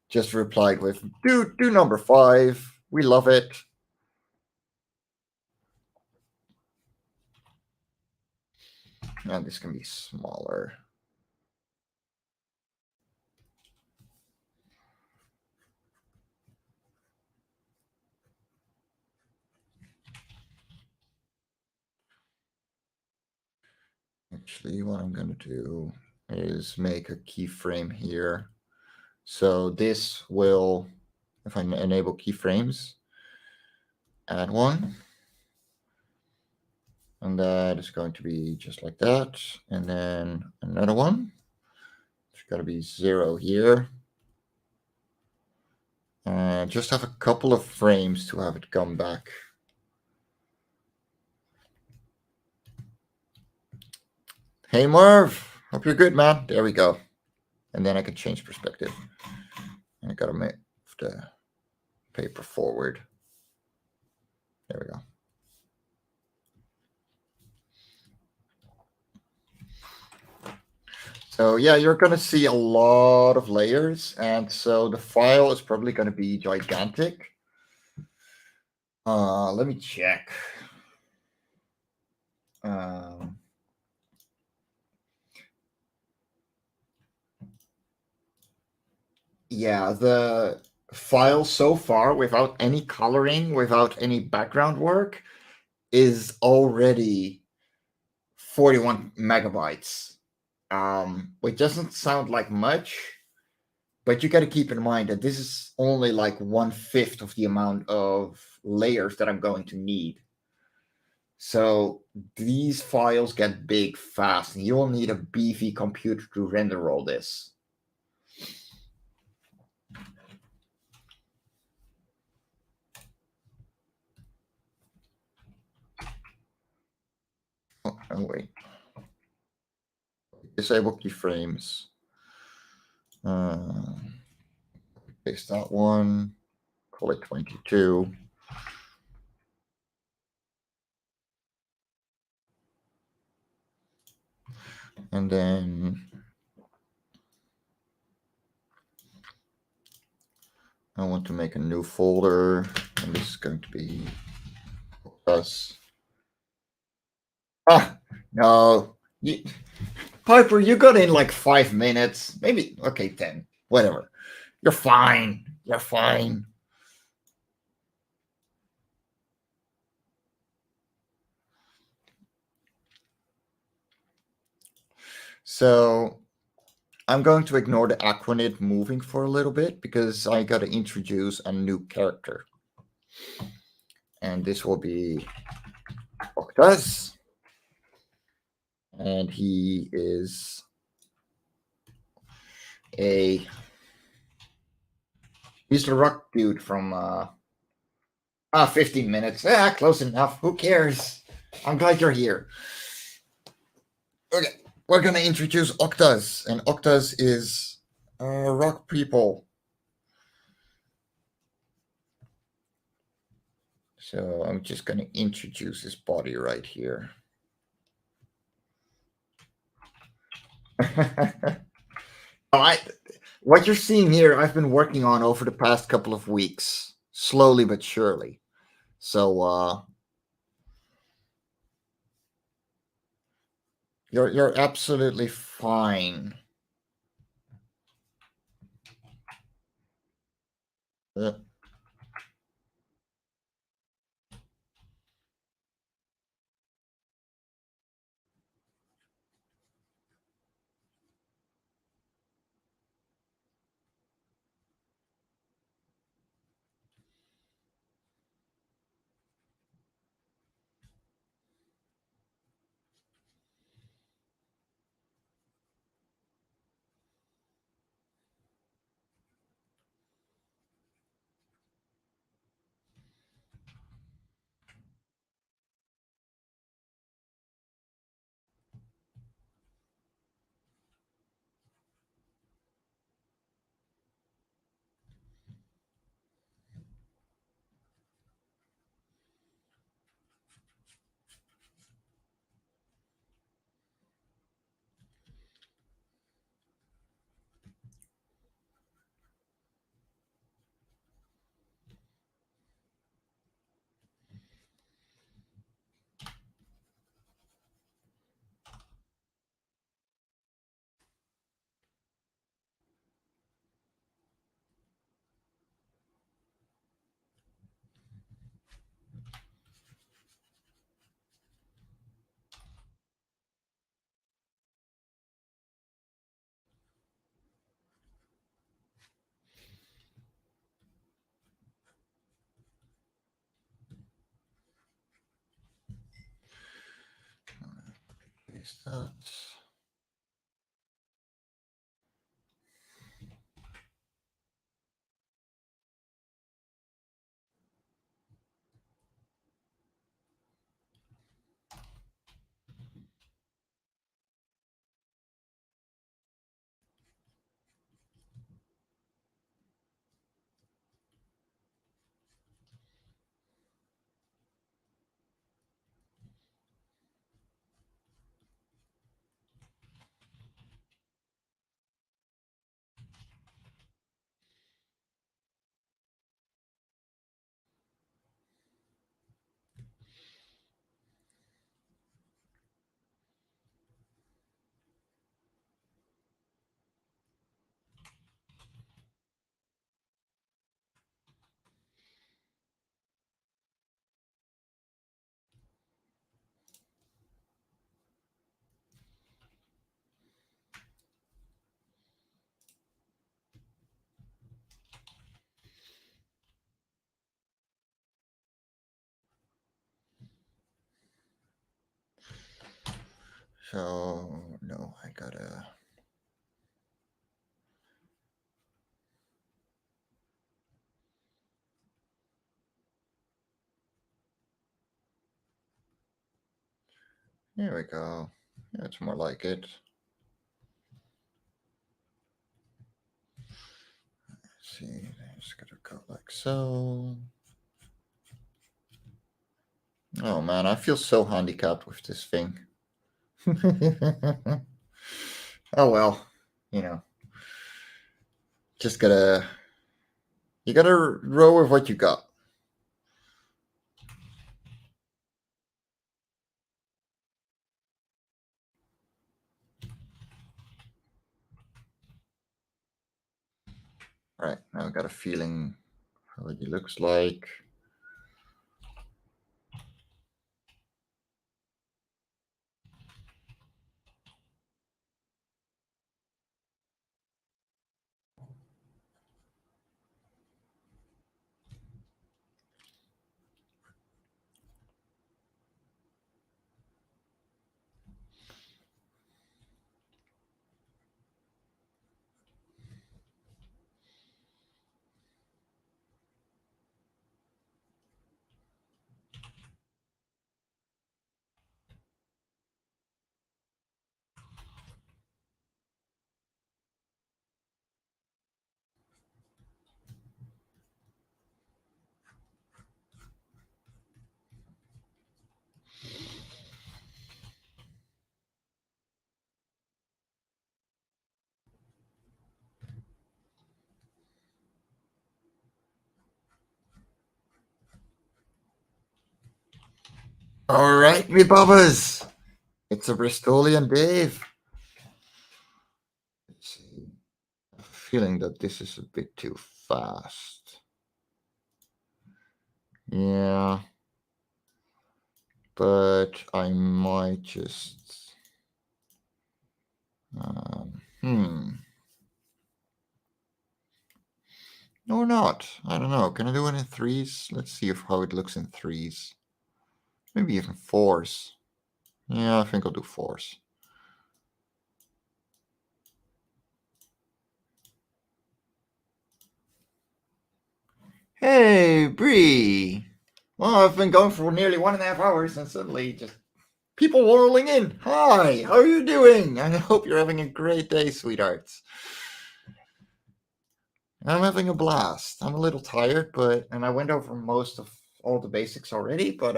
just replied with do number 5. We love it. And this can be smaller. Actually, what I'm going to do is make a keyframe here. So this will, if I enable keyframes, add one. And that is going to be just like that. And then another one. It's got to be 0 here. And just have a couple of frames to have it come back. Hey, Marv. Hope you're good, man. There we go. And then I can change perspective. And I got to move the paper forward. There we go. So yeah, you're going to see a lot of layers. And so the file is probably going to be gigantic. Let me check. Yeah, the file so far without any coloring, without any background work, is already 41 megabytes. Which doesn't sound like much, but you got to keep in mind that this is only like 1/5 of the amount of layers that I'm going to need. So these files get big fast, and you'll need a beefy computer to render all this. Oh, wait. Disable keyframes. Paste that one. Call it 22. And then I want to make a new folder, and this is going to be us. Ah, no. Piper, you got in like 5 minutes. Maybe, okay, 10. Whatever. You're fine. You're fine. So I'm going to ignore the Aquanid moving for a little bit because I got to introduce a new character. And this will be Octas. And he is he's the rock dude from 15 minutes. Close enough. Who cares? I'm glad you're here. Okay, we're gonna introduce Octas, and Octas is rock people. So I'm just gonna introduce his body right here. I what you're seeing here, I've been working on over the past couple of weeks, slowly but surely. So you're absolutely fine. Uh, is that- So no, I gotta. Here we go. That's more like it. Let's see, just gotta go like so. Oh man, I feel so handicapped with this thing. Oh well, you know, just gotta you gotta roll with what you got. All right, now I got a feeling how it looks like. All right, me bubbas. It's a Bristolian Dave. Let's see. I have a feeling that this is a bit too fast. Yeah. But I might just. Hmm. No, or not. I don't know. Can I do it in threes? Let's see how it looks in threes. Maybe even fours. Yeah, I think I'll do fours. Hey, Bree. Well, I've been going for nearly 1.5 hours and suddenly just people rolling in. Hi, how are you doing? I hope you're having a great day, sweethearts. I'm having a blast. I'm a little tired, and I went over most of all the basics already, but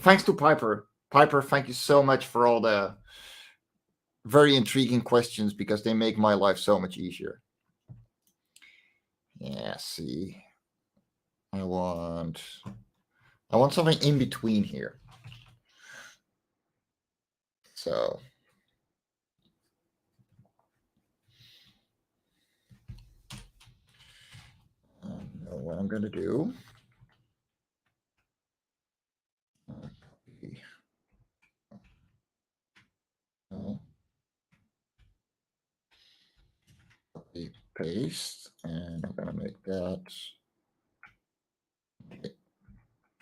thanks to Piper. Piper, thank you so much for all the very intriguing questions because they make my life so much easier. Yeah, see. I want something in between here. So I know what I'm gonna do. Copy. No. Copy paste, and I'm gonna make that.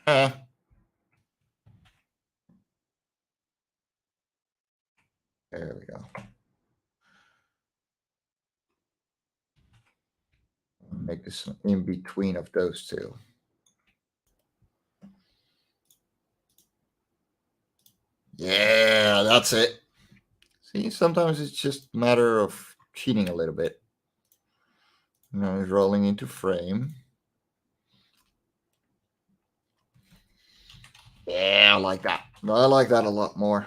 Ah, there we go. Make this in between of those two. Yeah, that's it. See, sometimes it's just a matter of cheating a little bit. Now it's rolling into frame. Yeah, I like that. I like that a lot more.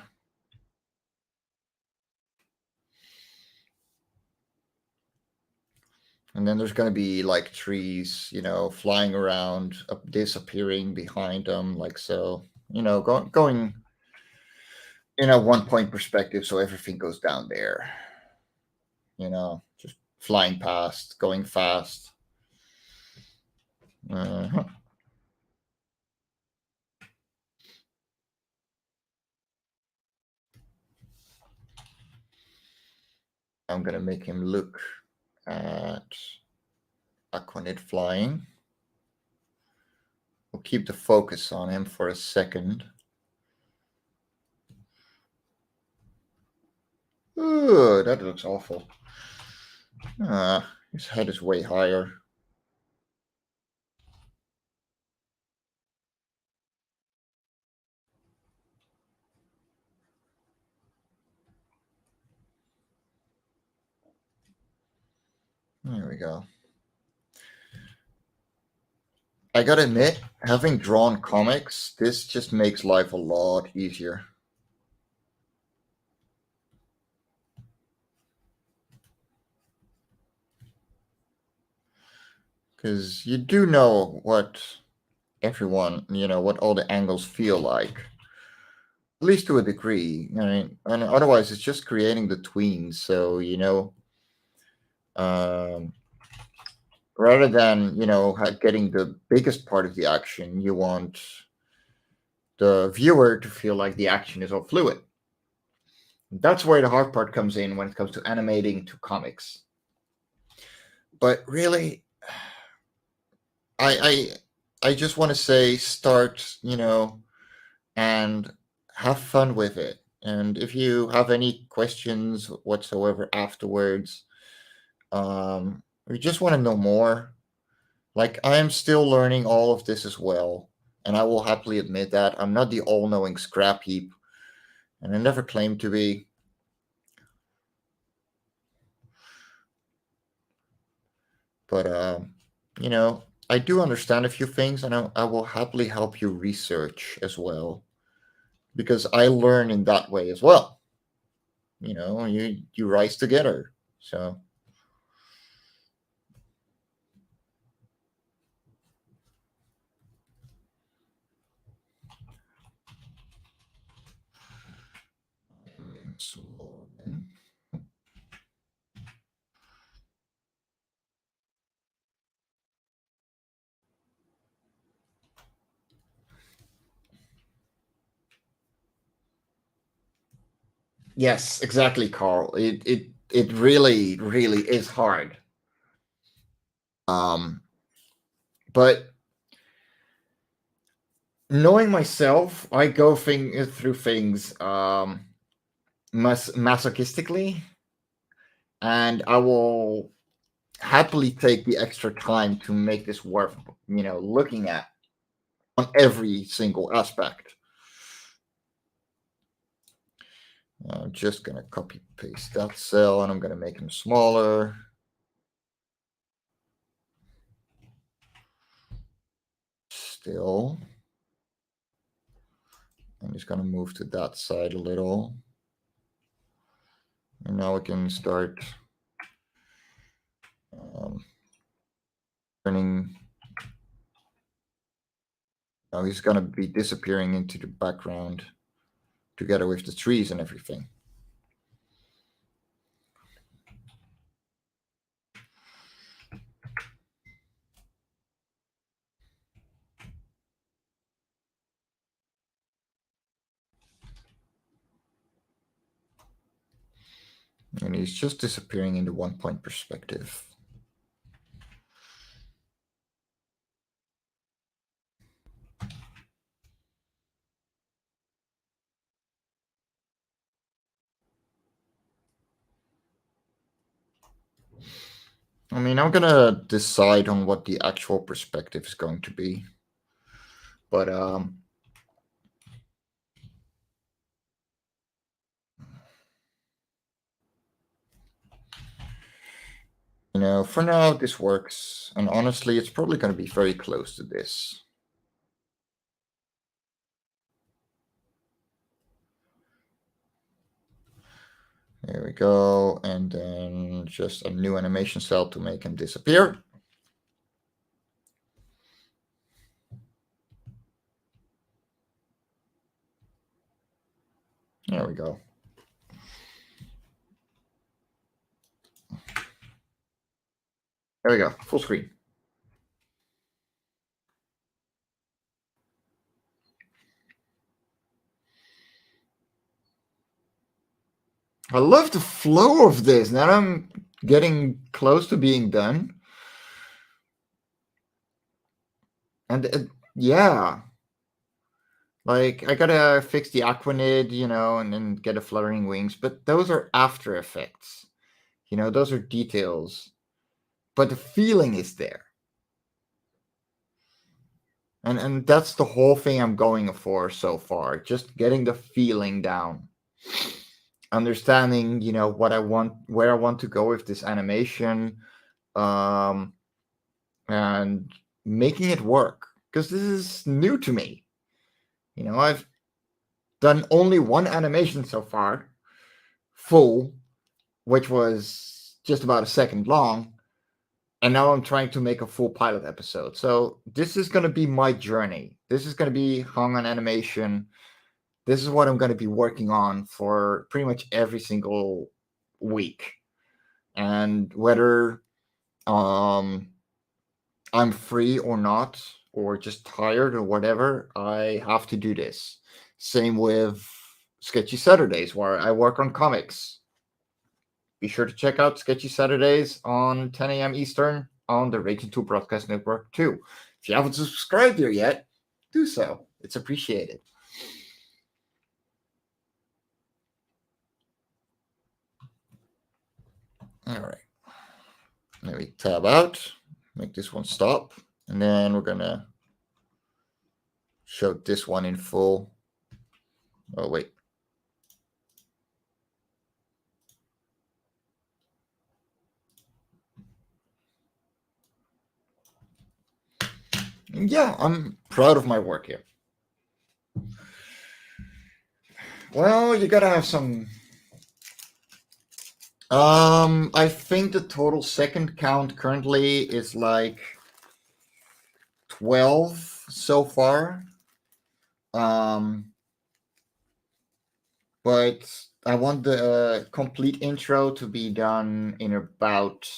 And then there's going to be like trees, flying around, disappearing behind them, like so. Going in a 1 point perspective, so everything goes down there. Just flying past, going fast. Uh-huh. I'm going to make him look at Aquanid flying. We'll keep the focus on him for a second. Ooh, that looks awful. His head is way higher. There we go. I gotta admit, having drawn comics, this just makes life a lot easier. Because you do know what everyone, what all the angles feel like. At least to a degree. I mean, and otherwise it's just creating the tweens. So, um, rather than, getting the biggest part of the action, you want the viewer to feel like the action is all fluid. That's where the hard part comes in when it comes to animating to comics. But really, I I just want to say start, and have fun with it. And if you have any questions whatsoever afterwards, we just want to know more. Like I am still learning all of this as well, and I will happily admit that I'm not the all-knowing scrap heap, and I never claimed to be. But I do understand a few things, and I will happily help you research as well, because I learn in that way as well. You rise together. So Yes, exactly, Carl. It really, really is hard. But knowing myself, I go through things masochistically, and I will happily take the extra time to make this worth, looking at on every single aspect. I'm just gonna copy paste that cell, and I'm gonna make them smaller. Still, I'm just gonna move to that side a little. And now we can start turning. Now he's gonna be disappearing into the background together with the trees and everything. And he's just disappearing into 1-point perspective. I mean, I'm gonna decide on what the actual perspective is going to be. But for now this works, and honestly, it's probably going to be very close to this. There we go, and then just a new animation cell to make him disappear. There we go. There we go, full screen. I love the flow of this. Now I'm getting close to being done. And yeah. Like, I gotta fix the Aquanid, and then get a fluttering wings, but those are after effects. Those are details. But the feeling is there. And that's the whole thing I'm going for so far. Just getting the feeling down. Understanding, what I want, where I want to go with this animation, and making it work. Because this is new to me. I've done only one animation so far, full, which was just about a second long. And now I'm trying to make a full pilot episode. So this is going to be my journey. This is going to be hung on animation. This is what I'm going to be working on for pretty much every single week. And whether I'm free or not, or just tired or whatever, I have to do this. Same with Sketchy Saturdays, where I work on comics. Be sure to check out Sketchy Saturdays on 10 a.m. Eastern on the Raging 2 Broadcast Network too. If you haven't subscribed there yet, do so. It's appreciated. All right. Let me tab out, make this one stop, and then we're going to show this one in full. Oh, wait. Yeah, I'm proud of my work here. Well, you gotta have some. I think the total second count currently is like 12 so far. But I want the complete intro to be done in about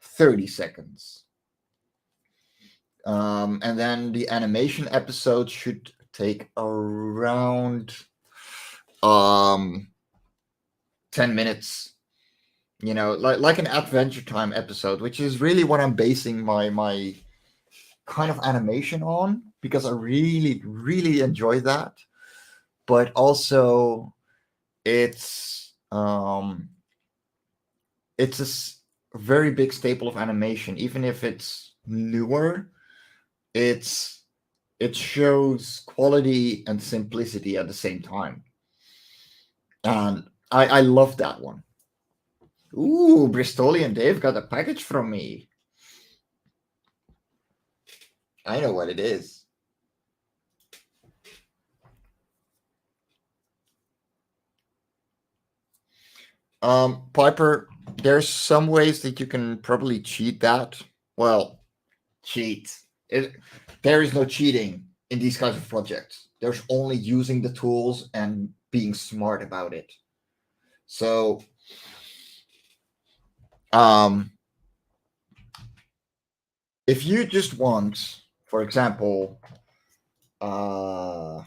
30 seconds. And then the animation episode should take around 10 minutes. You know, like an Adventure Time episode, which is really what I'm basing my kind of animation on, because I really enjoy that. But also, it's a very big staple of animation, even if it's newer. It's it shows quality and simplicity at the same time, and I love that one. Ooh, Bristolian Dave got a package from me. I know what it is. Piper, there's some ways that you can probably cheat that. Well, cheat. There is no cheating in these kinds of projects. There's only using the tools and being smart about it. So, um, if you just want, for example, uh,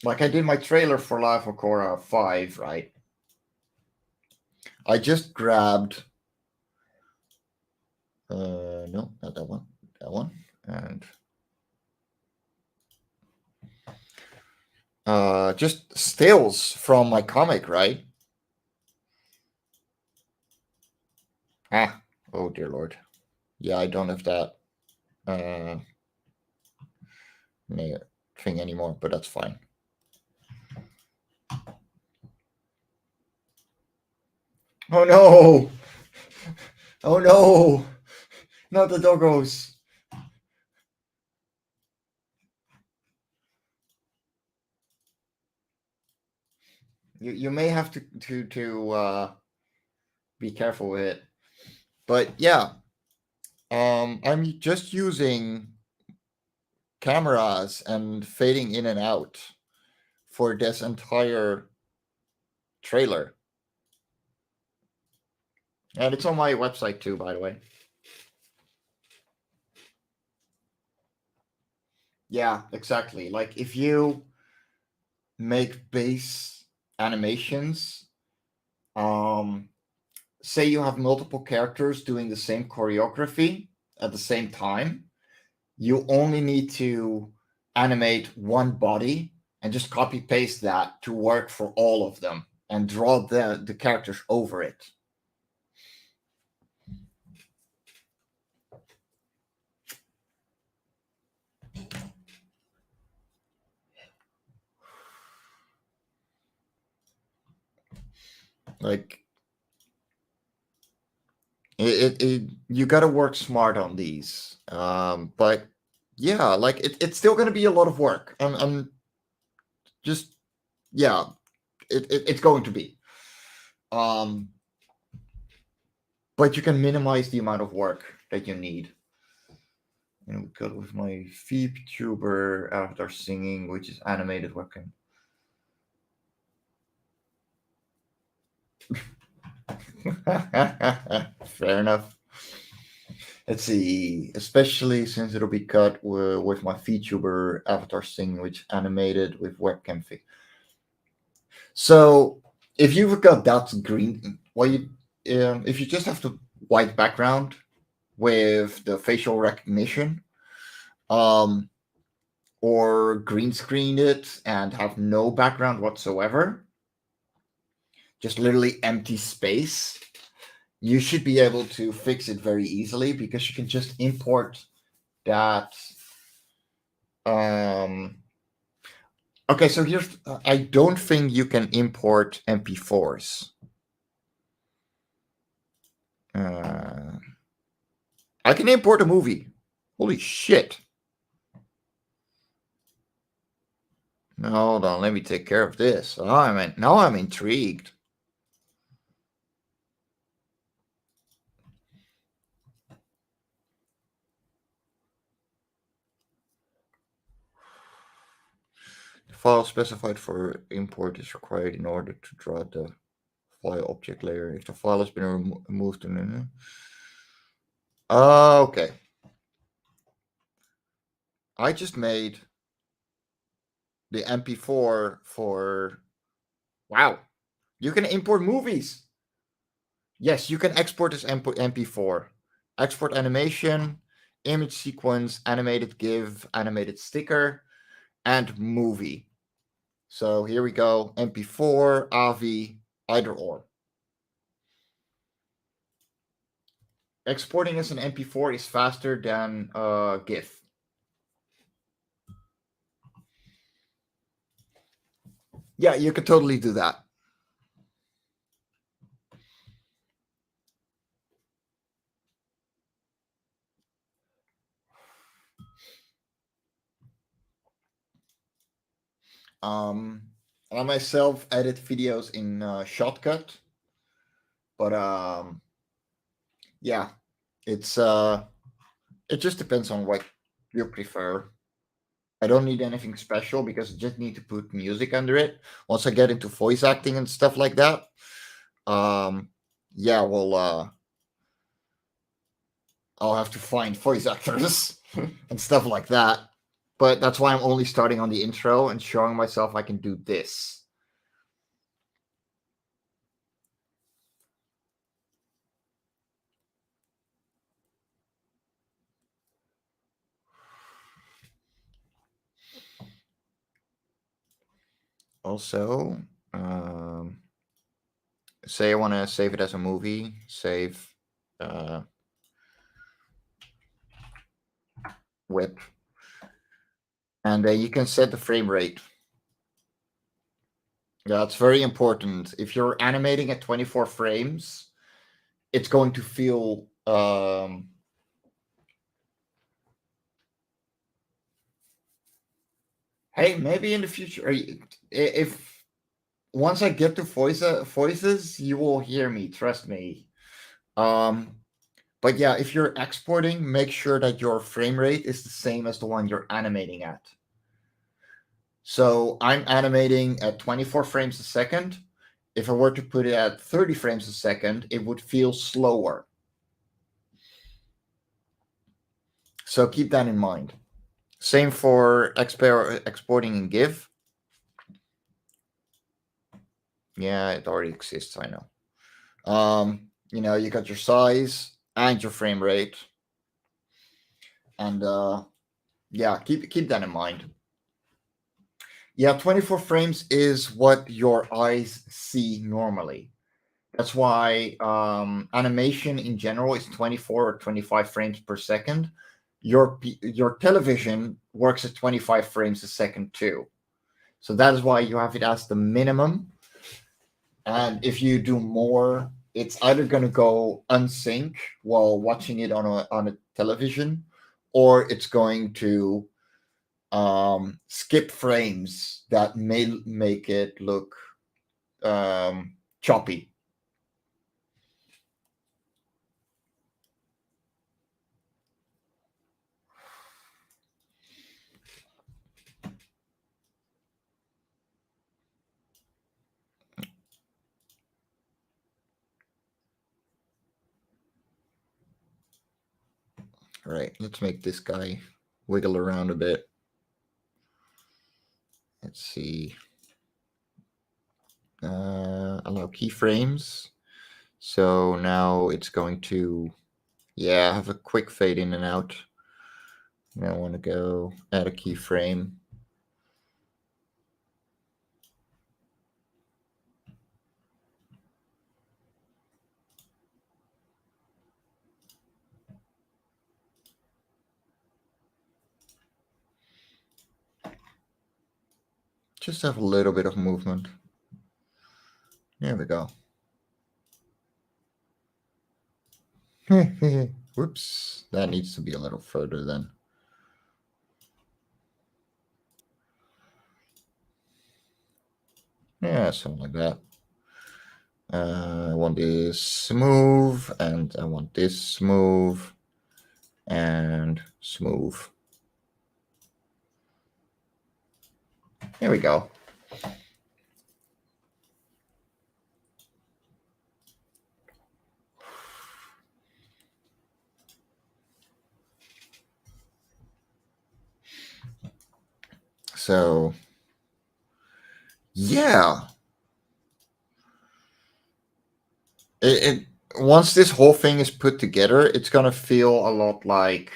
like I did my trailer for Life of Korra 5, right? I just grabbed, no, not that one, and just stills from my comic, right? Ah, oh dear lord. Yeah, I don't have that uh, thing anymore, but that's fine. Oh no! Oh no! Not the doggos! You may have to be careful with it, but yeah, I'm just using cameras and fading in and out for this entire trailer, and it's on my website too, by the way. Yeah, exactly. Like if you make base animations, um, say you have multiple characters doing the same choreography at the same time, you only need to animate one body and just copy paste that to work for all of them and draw the characters over it. Like you got to work smart on these. But yeah, like it's still going to be a lot of work. I'm just yeah, it's going to be. Um, but you can minimize the amount of work that you need. And we got with my VTuber avatar singing, which is animated webcam. Fair enough. Let's see, especially since it'll be cut with my VTuber avatar singing, which animated with webcam. So if you've got that green, well, if you just have the white background with the facial recognition, um, or green screen it and have no background whatsoever, just literally empty space, you should be able to fix it very easily because you can just import that. Um, okay, so here's I don't think you can import MP4s. I can import a movie. Holy shit. Now, hold on, let me take care of this. Now I'm intrigued. file specified for import is required in order to draw the file object layer. If the file has been removed, okay. I just made the MP4 for. Wow, you can import movies. Yes, you can export as MP4. Export animation, image sequence, animated GIF, animated sticker, and movie. So here we go, MP4, AVI, either or. Exporting as an MP4 is faster than GIF. Yeah, you could totally do that. I myself edit videos in Shotcut, but yeah, it's it just depends on what you prefer. I don't need anything special because I just need to put music under it. Once I get into voice acting and stuff like that, yeah, well, I'll have to find voice actors and stuff like that. But that's why I'm only starting on the intro and showing myself I can do this. Also, say I want to save it as a movie, save whip, and you can set the frame rate. Yeah, it's very important. If you're animating at 24 frames, it's going to feel hey, maybe in the future, if once I get to voices, you will hear me. Trust me. But yeah, if you're exporting, make sure that your frame rate is the same as the one you're animating at. So I'm animating at 24 frames a second. If I were to put it at 30 frames a second, it would feel slower. So keep that in mind. Same for exporting in GIF. Yeah, it already exists, I know. You got your size and your frame rate. And yeah, keep that in mind. Yeah, 24 frames is what your eyes see normally. That's why animation in general is 24 or 25 frames per second. Your television works at 25 frames a second too. So that is why you have it as the minimum. And if you do more, it's either going to go unsync while watching it on a television, or it's going to skip frames that may make it look choppy. All right, let's make this guy wiggle around a bit. Let's see. Allow keyframes. So now it's going to, yeah, have a quick fade in and out. Now I want to go add a keyframe. Just have a little bit of movement. There we go. Whoops, that needs to be a little further then. Yeah, something like that. I want this smooth, and I want this smooth, and smooth. Here we go. So, yeah. It once this whole thing is put together, it's gonna feel a lot like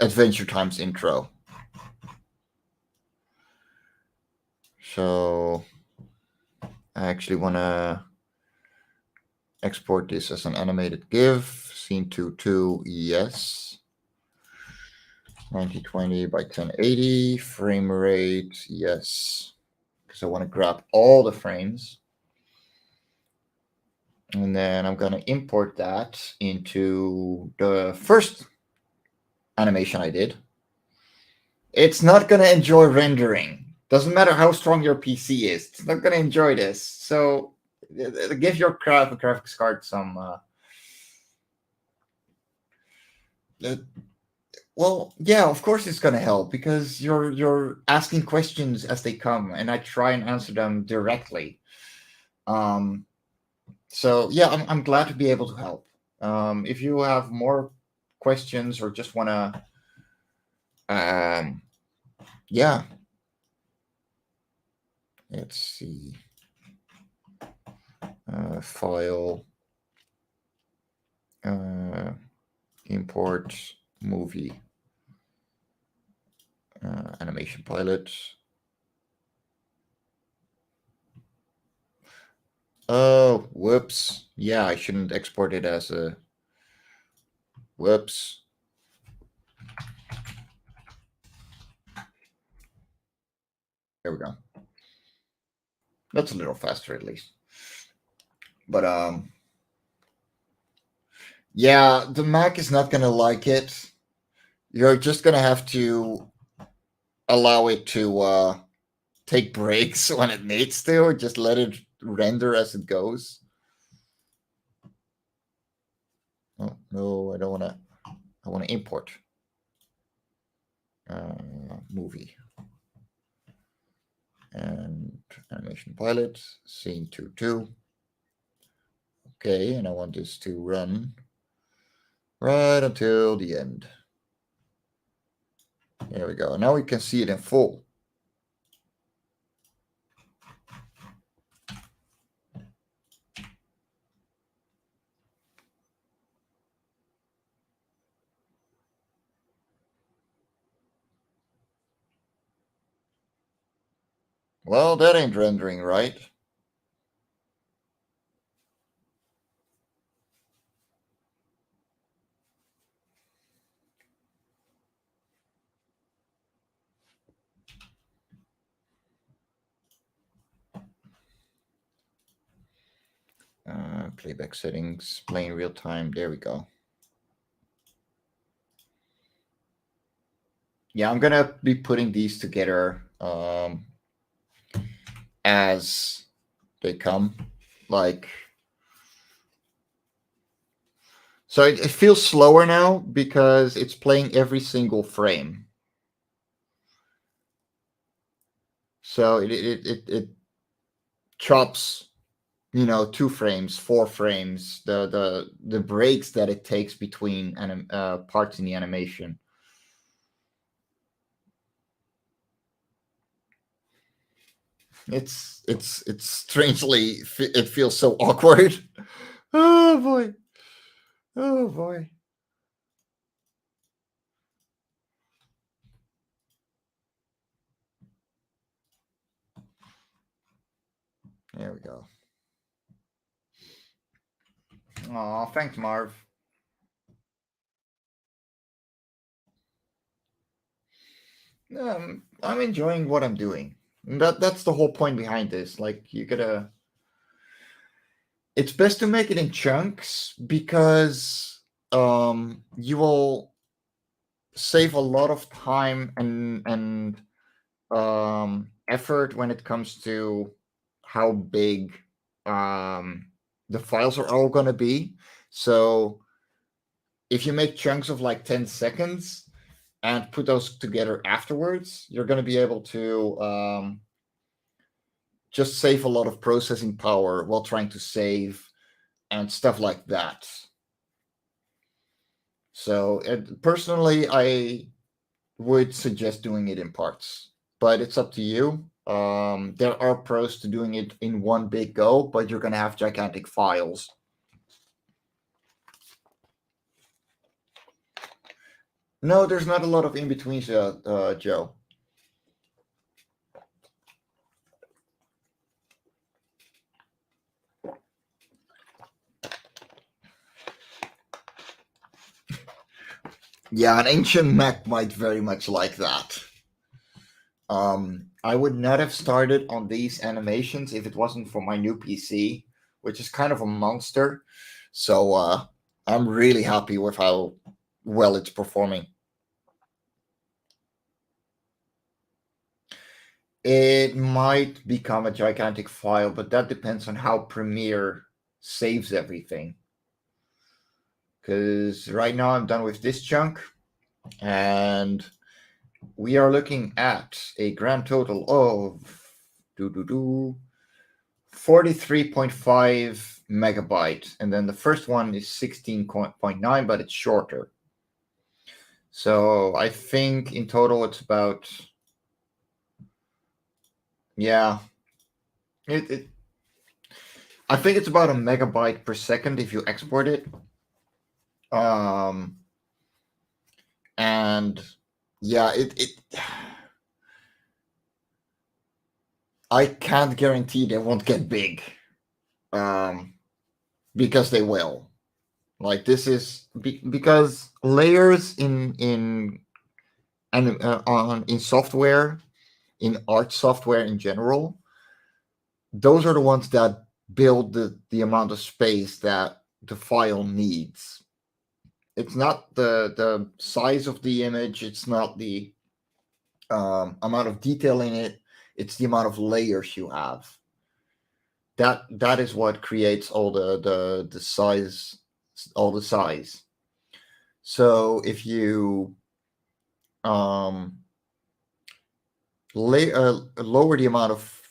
Adventure Time's intro. So I actually want to export this as an animated GIF. Scene 2.2, yes. 1920 by 1080, frame rate, yes. Because I want to grab all the frames. And then I'm going to import that into the first animation I did. It's not going to enjoy rendering. Doesn't matter how strong your PC is. It's not going to enjoy this. So give your graphics card some... well, yeah, of course it's going to help because you're asking questions as they come, and I try and answer them directly. So yeah, I'm glad to be able to help. If you have more questions or just want to, yeah, let's see, file, import movie, animation pilot. Oh, whoops. Yeah, I shouldn't export it as a... Whoops. There we go. That's a little faster at least. But yeah, the Mac is not gonna like it. You're just gonna have to allow it to take breaks when it needs to, or just let it render as it goes. Oh no, I don't wanna. I wanna import movie and animation pilot scene 2.2. Okay, and I want this to run right until the end. There we go. Now we can see it in full. Well, that ain't rendering right. Playback settings, playing real time. There we go. Yeah, I'm gonna be putting these together as they come. Like, so it feels slower now because it's playing every single frame. So it chops, 2 frames, 4 frames, the breaks that it takes between parts in the animation. It's strangely, it feels so awkward. Oh boy. Oh boy. There we go. Aw, thanks, Marv. I'm enjoying what I'm doing. That's the whole point behind this. Like, you gotta... It's best to make it in chunks because you will save a lot of time and effort when it comes to how big the files are all gonna be. So if you make chunks of like 10 seconds, and put those together afterwards, you're going to be able to just save a lot of processing power while trying to save and stuff like that. So personally, I would suggest doing it in parts, but it's up to you. There are pros to doing it in one big go, but you're going to have gigantic files. No, there's not a lot of in-betweens, Joe. Yeah, an ancient Mac might very much like that. I would not have started on these animations if it wasn't for my new PC, which is kind of a monster. So I'm really happy with how well it's performing. It might become a gigantic file, but that depends on how Premiere saves everything. Because right now I'm done with this chunk, and we are looking at a grand total of 43.5 megabyte, and then the first one is 16.9, but it's shorter. So I think in total it's about, yeah, I think it's about a megabyte per second if you export it. And yeah, I can't guarantee they won't get big, because they will. Like this is because layers in software, in art software in general, those are the ones that build the amount of space that the file needs. It's not the size of the image. It's not the amount of detail in it. It's the amount of layers you have. That is what creates all the size, all the size. So if you lower the amount of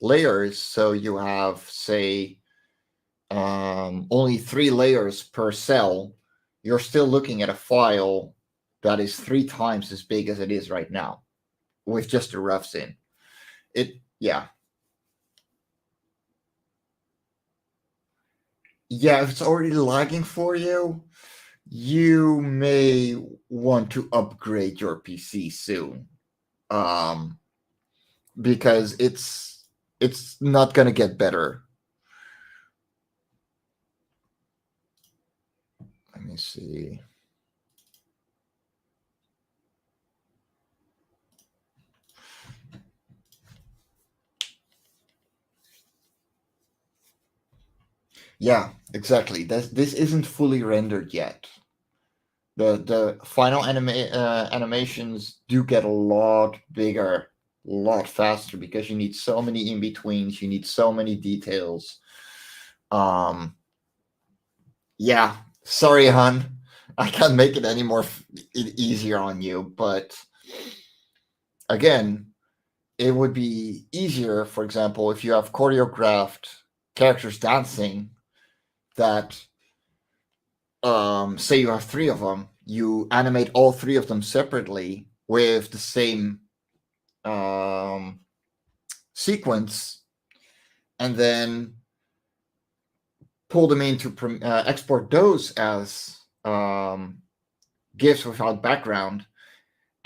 layers, so you have, say, only 3 layers per cell, you're still looking at a file that is 3 times as big as it is right now with just the refs in it. Yeah, if it's already lagging for you, you may want to upgrade your PC soon, because it's not going to get better. Let me see. Yeah, exactly. This isn't fully rendered yet. The final animations do get a lot bigger, a lot faster, because you need so many in betweens. You need so many details. Yeah, sorry, hon. I can't make it any more easier on you, but again, it would be easier, for example, if you have choreographed characters dancing that, say you have 3 of them, you animate all 3 of them separately with the same sequence, and then pull them into export those as GIFs without background,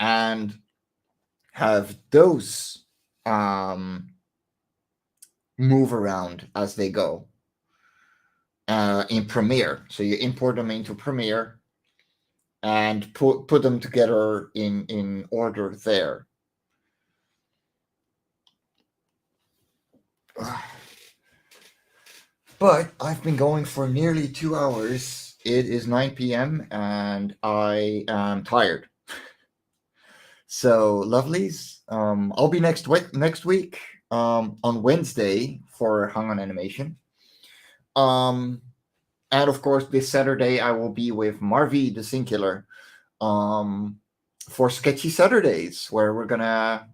and have those move around as they go in Premiere. So you import them into Premiere and put them together in order there. But I've been going for nearly 2 hours. It is 9 p.m. and I am tired. So, lovelies, I'll be next week on Wednesday for Hung on Animation. And of course, this Saturday I will be with Marvy the Singular. for Sketchy Saturdays, where we're gonna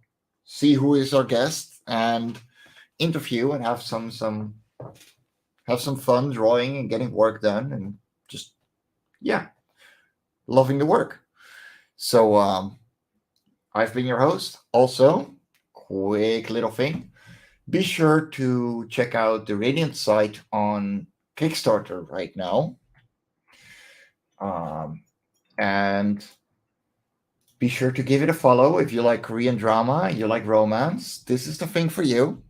see who is our guest and interview and have some fun drawing and getting work done and just yeah, loving the work. So I've been your host. Also, quick little thing. Be sure to check out the Radiant site on Kickstarter right now. Um, and be sure to give it a follow if you like Korean drama, you like romance. This is the thing for you.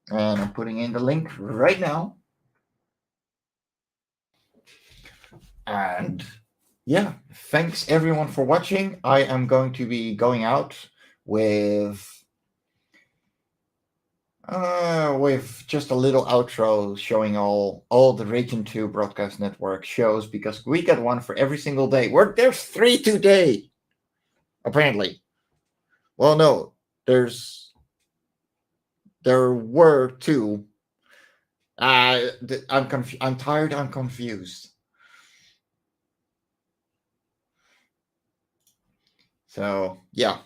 And I'm putting in the link right now. And yeah, thanks everyone for watching. I am going to be going out with with just a little outro showing all the Region 2 Broadcast Network shows because we get one for every single day. There's 3 today, apparently. Well, no, there were 2. I'm tired. I'm confused. So yeah,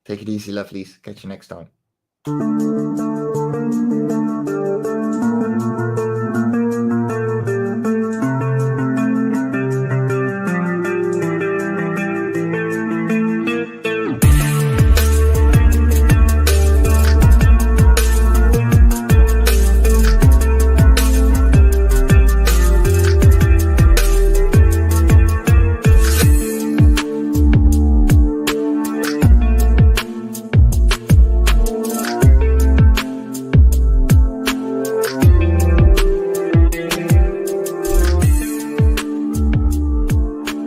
take it easy, lovelies. Catch you next time.